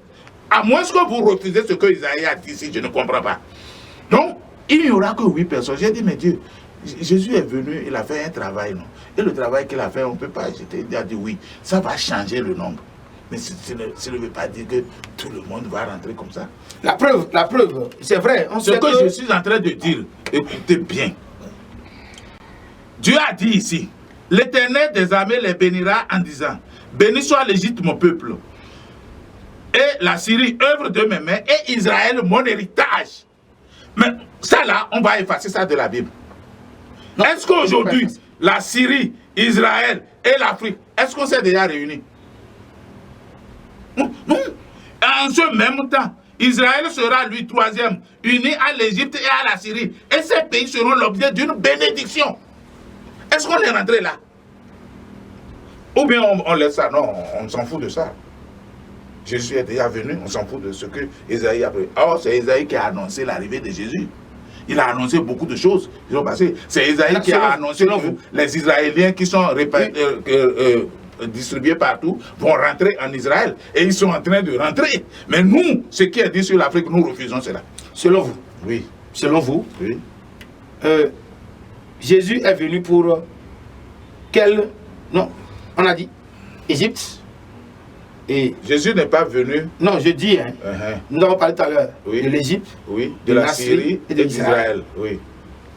à moins que vous refusez ce que Isaïe a dit ici, je ne comprends pas. Donc, il n'y aura que 8 personnes. J'ai dit, mais Dieu, Jésus est venu, il a fait un travail, non? Et le travail qu'il a fait, on ne peut pas jeter. Il a dit, oui, ça va changer le nombre. Mais ce ne veut pas dire que tout le monde va rentrer comme ça. La preuve, c'est vrai. On Ce sait que je suis en train de dire, écoutez bien. Dieu a dit ici, l'Éternel des armées les bénira en disant, béni soit l'Égypte, mon peuple, et la Syrie, œuvre de mes mains, et Israël, mon héritage. Mais ça là, on va effacer ça de la Bible. Est-ce qu'aujourd'hui, la Syrie, Israël et l'Afrique, est-ce qu'on s'est déjà réunis? Non, non. En ce même temps, Israël sera lui 3e, uni à l'Égypte et à la Syrie. Et ces pays seront l'objet d'une bénédiction. Est-ce qu'on est rentré là? Ou bien on laisse ça? Non, on s'en fout de ça. Jésus est déjà venu, on s'en fout de ce que Isaïe a fait. Or, c'est Isaïe qui a annoncé l'arrivée de Jésus. Il a annoncé beaucoup de choses qui sont passées. C'est Isaïe qui a annoncé que les Israéliens qui sont distribués partout vont rentrer en Israël. Et ils sont en train de rentrer. Mais nous, ce qui est dit sur l'Afrique, nous refusons cela. Selon vous? Oui. Selon vous? Oui. Jésus est venu pour quel... Non, on a dit Égypte. Et Jésus n'est pas venu. non, je dis, hein, nous avons parlé tout à l'heure Oui. de l'Égypte, Oui, de la Syrie et d'Israël. Oui.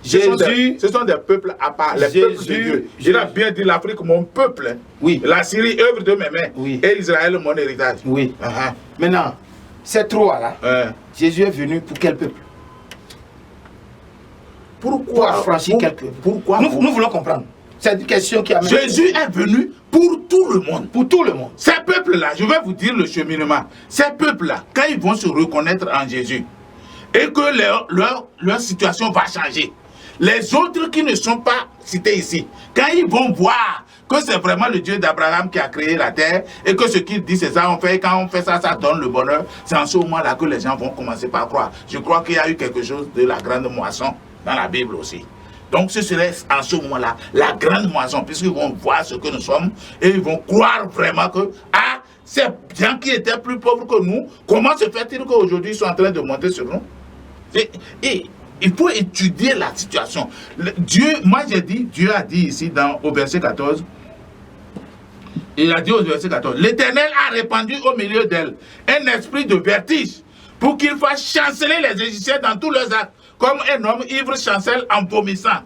Jésus, Ce sont des peuples à part, les peuples de Dieu. Il a bien dit l'Afrique, mon peuple. Hein. Oui. La Syrie, œuvre de mes mains. Oui. Et Israël, mon héritage. Oui. Maintenant, ces trois là, Jésus est venu pour quel peuple? Pourquoi Pour affranchir quel peuple? Pourquoi nous voulons comprendre. C'est une question qui amène. Jésus est venu pour tout le monde. Pour tout le monde. Ces peuples-là, je vais vous dire le cheminement. Ces peuples-là, quand ils vont se reconnaître en Jésus, et que leur situation va changer, les autres qui ne sont pas cités ici, quand ils vont voir que c'est vraiment le Dieu d'Abraham qui a créé la terre, et que ce qu'il dit c'est ça, on fait, et quand on fait ça, ça donne le bonheur, c'est en ce moment-là que les gens vont commencer par croire. Je crois qu'il y a eu quelque chose de la grande moisson dans la Bible aussi. Donc ce serait en ce moment-là la grande moisson, puisqu'ils vont voir ce que nous sommes et ils vont croire vraiment que ces gens qui étaient plus pauvres que nous, comment se fait-il qu'aujourd'hui ils sont en train de monter sur nous? Et il faut étudier la situation. Dieu, moi j'ai dit, Dieu a dit ici au verset 14, il a dit au verset 14, l'Éternel a répandu au milieu d'elle un esprit de vertige pour qu'il fasse chanceler les Égyptiens dans tous leurs actes, comme un homme ivre chancelle en vomissant.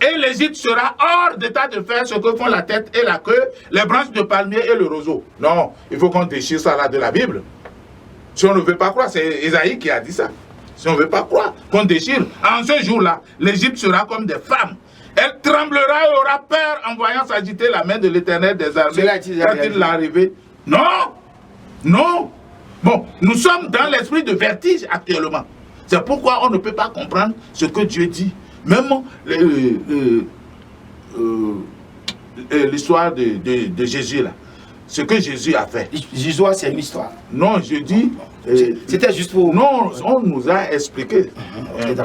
Et l'Égypte sera hors d'état de faire ce que font la tête et la queue, les branches de palmier et le roseau. Non, il faut qu'on déchire ça là de la Bible. Si on ne veut pas croire, c'est Ésaïe qui a dit ça. Si on ne veut pas croire, qu'on déchire. En ce jour-là, l'Égypte sera comme des femmes. Elle tremblera et aura peur en voyant s'agiter la main de l'Éternel des armées quand il l'arrivée. Non, non. Bon, nous sommes dans l'esprit de vertige actuellement. C'est pourquoi on ne peut pas comprendre ce que Dieu dit. Même l'histoire de Jésus là. Ce que Jésus a fait. Jésus, c'est une histoire. Non, je dis... C'était juste pour... Non, on nous a expliqué.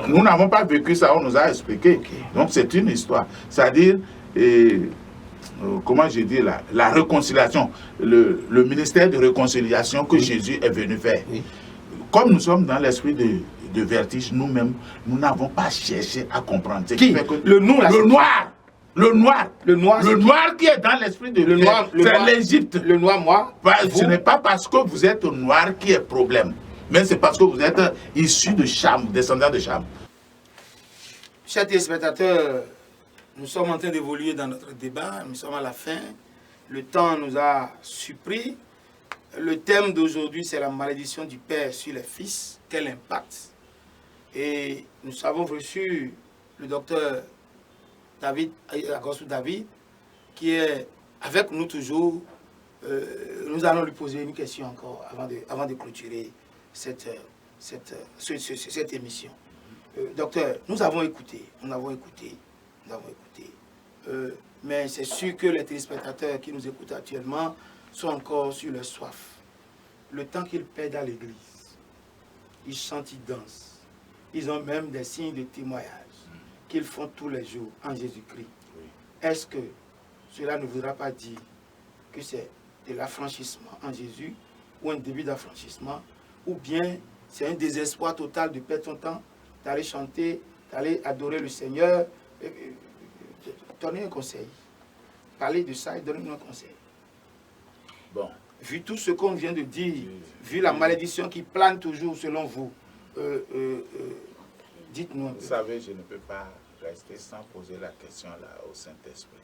Nous n'avons pas vécu ça, on nous a expliqué. Donc c'est une histoire. C'est-à-dire, comment je dis là, la réconciliation, le ministère de réconciliation que Jésus est venu faire. Oui. Comme nous sommes dans l'esprit de vertige, nous-mêmes, nous n'avons pas cherché à comprendre. Qui fait que le noir. Le noir qui est dans l'esprit de l'Égypte, c'est l'Égypte. Le noir, moi. Ce n'est pas parce que vous êtes noir qui est problème, mais c'est parce que vous êtes issu de Cham, descendant de Cham. Chers téléspectateurs, nous sommes en train d'évoluer dans notre débat, nous sommes à la fin. Le temps nous a surpris. Le thème d'aujourd'hui, c'est la malédiction du père sur les fils. Quel impact? Et nous avons reçu le docteur David, Agostou David, qui est avec nous toujours. Nous allons lui poser une question encore avant de clôturer cette émission. Docteur, nous avons écouté. Mais c'est sûr que les téléspectateurs qui nous écoutent actuellement sont encore sur leur soif. Le temps qu'ils perdent à l'église, ils chantent, ils dansent. Ils ont même des signes de témoignage qu'ils font tous les jours en Jésus-Christ. Oui. Est-ce que cela ne voudra pas dire que c'est de l'affranchissement en Jésus ou un début d'affranchissement, ou bien c'est un désespoir total de perdre ton temps, d'aller chanter, d'aller adorer le Seigneur? Donnez un conseil. Parlez de ça et donnez-nous un conseil. Bon. Vu tout ce qu'on vient de dire, vu la malédiction qui plane toujours selon vous, dites-nous un peu. Vous savez, je ne peux pas rester sans poser la question là au Saint-Esprit.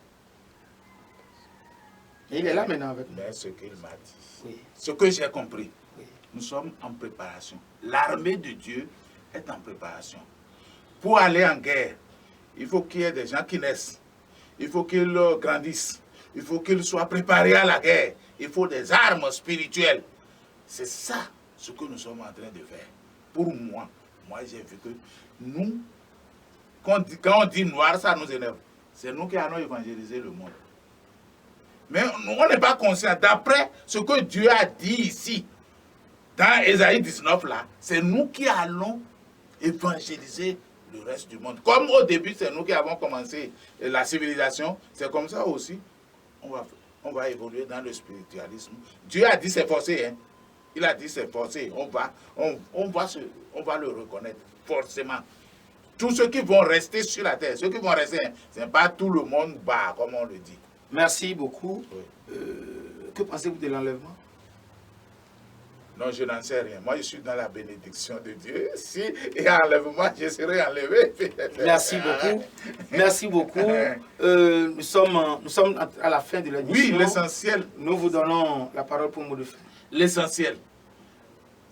Il est là maintenant avec nous. Mais ce qu'il m'a dit, oui. Ce que j'ai compris, oui. Nous sommes en préparation. L'armée de Dieu est en préparation. Pour aller en guerre, il faut qu'il y ait des gens qui naissent. Il faut qu'ils grandissent. Il faut qu'ils soient préparés à la guerre. Il faut des armes spirituelles. C'est ça ce que nous sommes en train de faire. Pour moi, j'ai vu que nous, quand on dit noir, ça nous énerve. C'est nous qui allons évangéliser le monde. Mais on n'est pas conscient. D'après ce que Dieu a dit ici, dans Ésaïe 19, là, c'est nous qui allons évangéliser le reste du monde. Comme au début, c'est nous qui avons commencé la civilisation, c'est comme ça aussi. On va évoluer dans le spiritualisme. Dieu a dit c'est forcé, hein. Il a dit c'est forcé. On va le reconnaître forcément. Tous ceux qui vont rester sur la terre, ceux qui vont rester, hein, ce n'est pas tout le monde bas, comme on le dit. Merci beaucoup. Oui. Que pensez-vous de l'enlèvement? Non, je n'en sais rien. Moi, je suis dans la bénédiction de Dieu. Si il y a enlèvement, je serai enlevé. Merci beaucoup. Merci beaucoup. Nous sommes à la fin de l'émission. Oui, l'essentiel. Nous vous donnons la parole pour mot de fin. L'essentiel,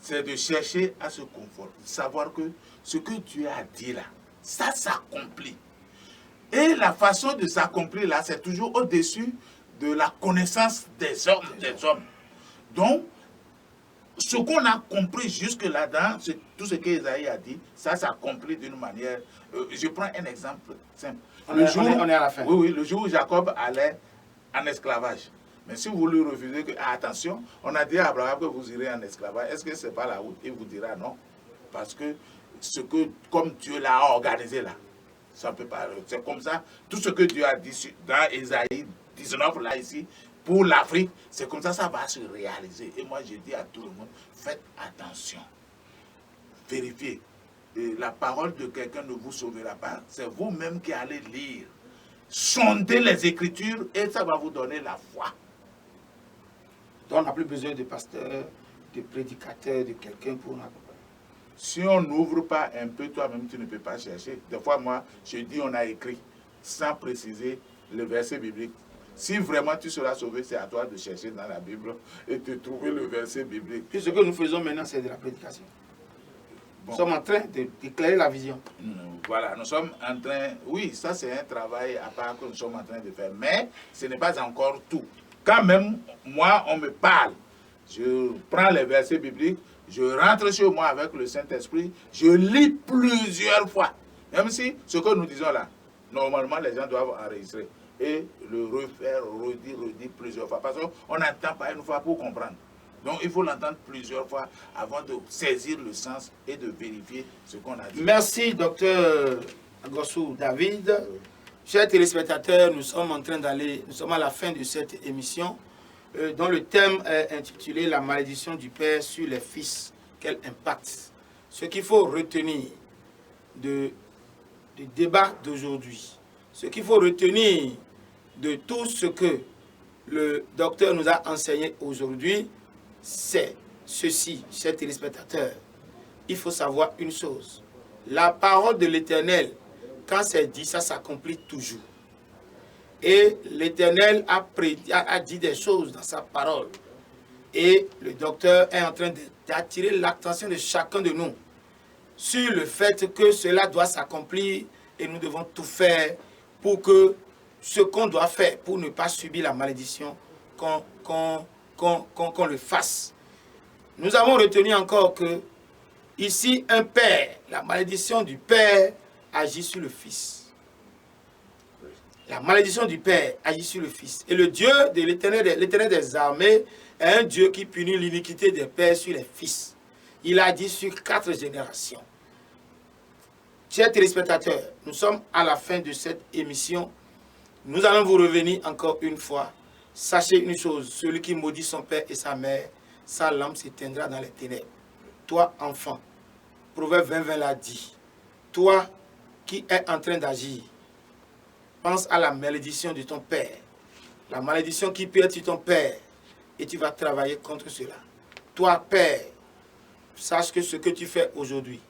c'est de chercher à se conforter. Savoir que ce que Dieu a dit là, ça s'accomplit. Et la façon de s'accomplir là, c'est toujours au-dessus de la connaissance des hommes. Donc, ce qu'on a compris jusque là-dedans, tout ce qu'Ésaïe a dit, ça s'accomplit d'une manière... je prends un exemple simple. On est à la fin. Oui, le jour où Jacob allait en esclavage. Mais si vous lui refusez, attention, on a dit à Abraham que vous irez en esclavage. Est-ce que ce n'est pas la route? Il vous dira non. Parce que comme Dieu l'a organisé là, ça peut pas... C'est comme ça, tout ce que Dieu a dit dans Ésaïe 19, là, ici, pour l'Afrique, c'est comme ça, ça va se réaliser. Et moi, je dis à tout le monde, faites attention. Vérifiez. Et la parole de quelqu'un ne vous sauvera pas. C'est vous-même qui allez lire. Sondez les Écritures et ça va vous donner la foi. Donc, on n'a plus besoin de pasteurs, de prédicateurs, de quelqu'un pour nous accompagner. Si on n'ouvre pas un peu, toi-même, tu ne peux pas chercher. Des fois, moi, je dis, on a écrit. sans préciser le verset biblique. Si vraiment tu seras sauvé, c'est à toi de chercher dans la Bible et de trouver le verset biblique. Puis ce que nous faisons maintenant, c'est de la prédication. Bon. Nous sommes en train d'éclairer la vision. Voilà, nous sommes en train... Oui, ça c'est un travail à part que nous sommes en train de faire. Mais ce n'est pas encore tout. Quand même, moi, on me parle. Je prends les versets bibliques, je rentre chez moi avec le Saint-Esprit, je lis plusieurs fois. Même si ce que nous disons là, normalement, les gens doivent enregistrer. Et le refaire, redire plusieurs fois. Parce qu'on n'entend pas une fois pour comprendre. Donc il faut l'entendre plusieurs fois avant de saisir le sens et de vérifier ce qu'on a dit. Merci, docteur Gossou David. Chers téléspectateurs, nous sommes à la fin de cette émission dont le thème est intitulé « La malédiction du Père sur les fils, quel impact ?» Ce qu'il faut retenir du débat d'aujourd'hui, ce qu'il faut retenir de tout ce que le docteur nous a enseigné aujourd'hui, c'est ceci, chers téléspectateurs. Il faut savoir une chose. La parole de l'Éternel, quand c'est dit, ça s'accomplit toujours. Et l'Éternel a dit des choses dans sa parole. Et le docteur est en train d'attirer l'attention de chacun de nous sur le fait que cela doit s'accomplir et nous devons tout faire pour que ce qu'on doit faire pour ne pas subir la malédiction, qu'on le fasse. Nous avons retenu encore que ici, un père, la malédiction du père agit sur le fils. La malédiction du père agit sur le fils. Et le Dieu de l'Éternel des armées est un Dieu qui punit l'iniquité des pères sur les fils. Il a dit sur 4 générations. Chers téléspectateurs, nous sommes à la fin de cette émission. Nous allons vous revenir encore une fois. Sachez une chose, celui qui maudit son père et sa mère, sa lampe s'éteindra dans les ténèbres. Toi, enfant, Proverbe 20, 20 l'a dit. Toi qui es en train d'agir, pense à la malédiction de ton père. La malédiction qui peut être sur ton père. Et tu vas travailler contre cela. Toi, père, sache que ce que tu fais aujourd'hui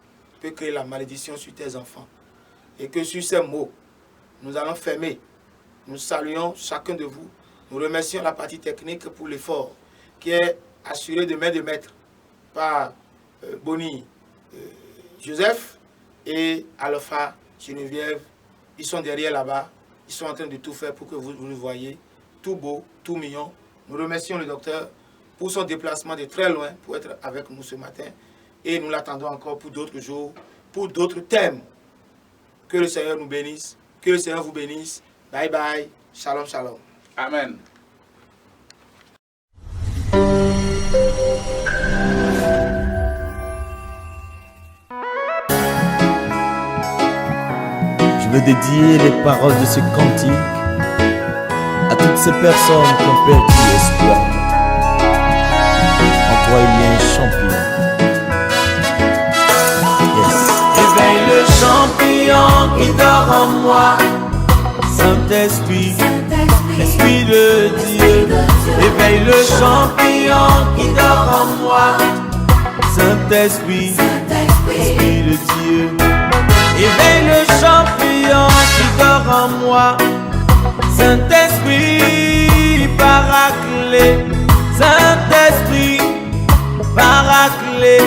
peut créer la malédiction sur tes enfants. Et que sur ces mots, nous allons fermer. Nous saluons chacun de vous. Nous remercions la partie technique pour l'effort qui est assuré de main de maître par Bonnie Joseph et Alpha Geneviève. Ils sont derrière là-bas. Ils sont en train de tout faire pour que vous le voyez. Tout beau, tout mignon. Nous remercions le docteur pour son déplacement de très loin pour être avec nous ce matin. Et nous l'attendons encore pour d'autres jours, pour d'autres thèmes. Que le Seigneur nous bénisse. Que le Seigneur vous bénisse. Bye bye. Shalom, shalom. Amen. Je veux dédier les paroles de ce cantique à toutes ces personnes qui ont perdu l'espoir. En toi il y a un champion. Yes. Éveille le champion qui dort en moi. Saint-Esprit, Esprit de Dieu. Éveille le champion qui dort en moi. Saint-Esprit, Esprit de Dieu. Éveille le champion qui dort en moi. Saint-Esprit, paraclet. Saint-Esprit, paraclet.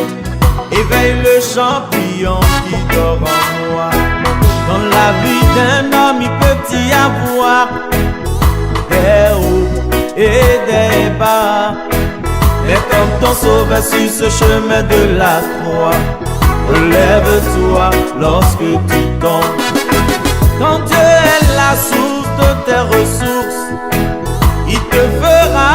Éveille le champion qui dort en moi. Dans la vie d'un homme, il peut y avoir des hauts et des bas. Mais comme ton sauveur sur ce chemin de la croix, relève-toi lorsque tu tombes. Quand Dieu est la source de tes ressources, il te fera